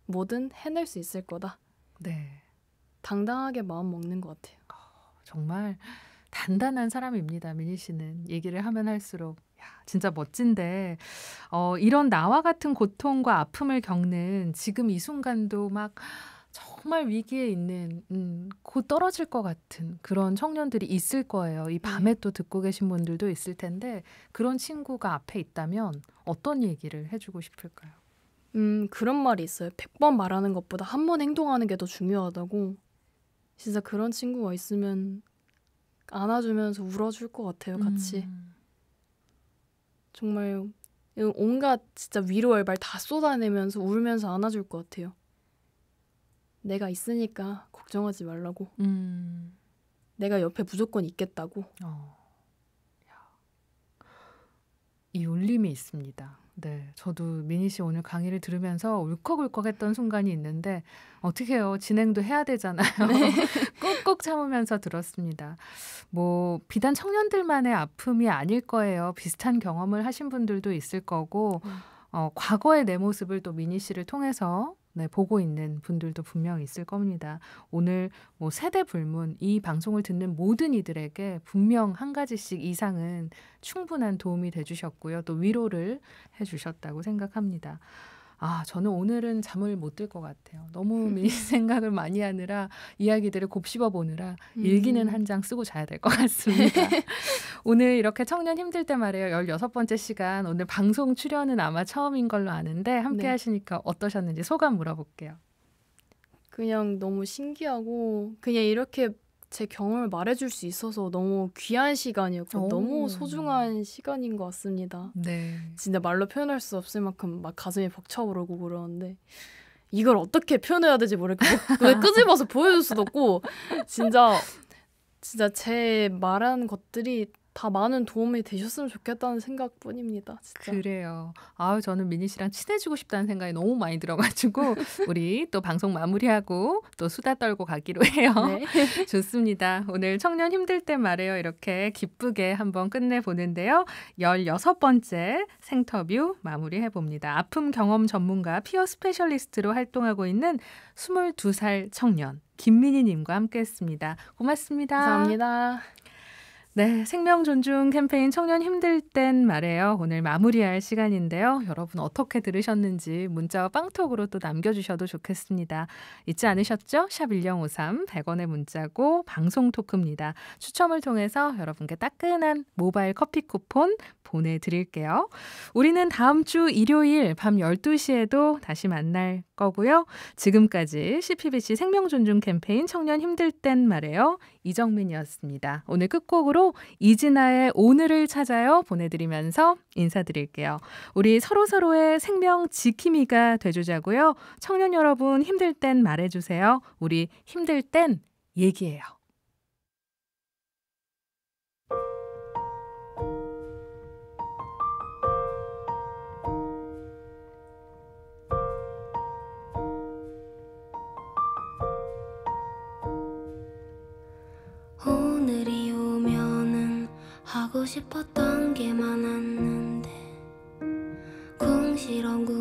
뭐든 해낼 수 있을 거다. 네, 당당하게 마음 먹는 것 같아요. 정말 단단한 사람입니다. 미니 씨는 얘기를 하면 할수록 진짜 멋진데 이런 나와 같은 고통과 아픔을 겪는 지금 이 순간도 막 정말 위기에 있는 곧 떨어질 것 같은 그런 청년들이 있을 거예요. 이 밤에 또 듣고 계신 분들도 있을 텐데 그런 친구가 앞에 있다면 어떤 얘기를 해주고 싶을까요? 그런 말이 있어요. 100번 말하는 것보다 한 번 행동하는 게 더 중요하다고. 진짜 그런 친구가 있으면 안아주면서 울어줄 것 같아요. 같이. 정말 온갖 진짜 위로의 말 다 쏟아내면서 울면서 안아줄 것 같아요. 내가 있으니까 걱정하지 말라고. 내가 옆에 무조건 있겠다고. 이 울림이 있습니다. 네, 저도 미니 씨 오늘 강의를 들으면서 울컥울컥했던 순간이 있는데 어떻게 해요? 진행도 해야 되잖아요. 꾹꾹 참으면서 들었습니다. 뭐 비단 청년들만의 아픔이 아닐 거예요. 비슷한 경험을 하신 분들도 있을 거고 과거의 내 모습을 또 미니 씨를 통해서 네, 보고 있는 분들도 분명 있을 겁니다. 오늘 뭐 세대 불문 이 방송을 듣는 모든 이들에게 분명 한 가지씩 이상은 충분한 도움이 돼주셨고요. 또 위로를 해주셨다고 생각합니다. 저는 오늘은 잠을 못 들 것 같아요. 너무 미니 생각을 많이 하느라 이야기들을 곱씹어 보느라 일기는 한 장 쓰고 자야 될 것 같습니다. 오늘 이렇게 청년 힘들 때 말이에요. 16번째 시간. 오늘 방송 출연은 아마 처음인 걸로 아는데 함께 네. 하시니까 어떠셨는지 소감 물어볼게요. 그냥 너무 신기하고 그냥 이렇게 제 경험을 말해줄 수 있어서 너무 귀한 시간이었고 오. 너무 소중한 시간인 것 같습니다. 네. 진짜 말로 표현할 수 없을 만큼 막 가슴이 벅차오르고 그러는데 이걸 어떻게 표현해야 될지 모르겠고 왜 끄집어서 보여줄 수도 없고 진짜 제 말한 것들이 다 많은 도움이 되셨으면 좋겠다는 생각뿐입니다. 진짜. 그래요. 저는 미니 씨랑 친해지고 싶다는 생각이 너무 많이 들어가지고 우리 또 방송 마무리하고 또 수다 떨고 가기로 해요. 네. 좋습니다. 오늘 청년 힘들 때 말해요. 이렇게 기쁘게 한번 끝내보는데요. 16번째 생터뷰 마무리해봅니다. 아픔 경험 전문가 피어 스페셜리스트로 활동하고 있는 22살 청년 김민희 님과 함께했습니다. 고맙습니다. 감사합니다. 네, 생명 존중 캠페인 청년 힘들 땐 말해요. 오늘 마무리할 시간인데요. 여러분 어떻게 들으셨는지 문자와 빵톡으로 또 남겨주셔도 좋겠습니다. 잊지 않으셨죠? 샵 1053 100원의 문자고 방송 토크입니다. 추첨을 통해서 여러분께 따끈한 모바일 커피 쿠폰 보내드릴게요. 우리는 다음 주 일요일 밤 12시에도 다시 만날 거고요. 지금까지 CPBC 생명 존중 캠페인 청년 힘들 땐 말해요. 이정민이었습니다. 오늘 끝곡으로 이진아의 오늘을 찾아요 보내드리면서 인사드릴게요. 우리 서로서로의 생명 지킴이가 돼주자고요. 청년 여러분 힘들 땐 말해주세요. 우리 힘들 땐 얘기해요. 오늘이 오면은 하고 싶었던 게 많았는데 궁시렁궁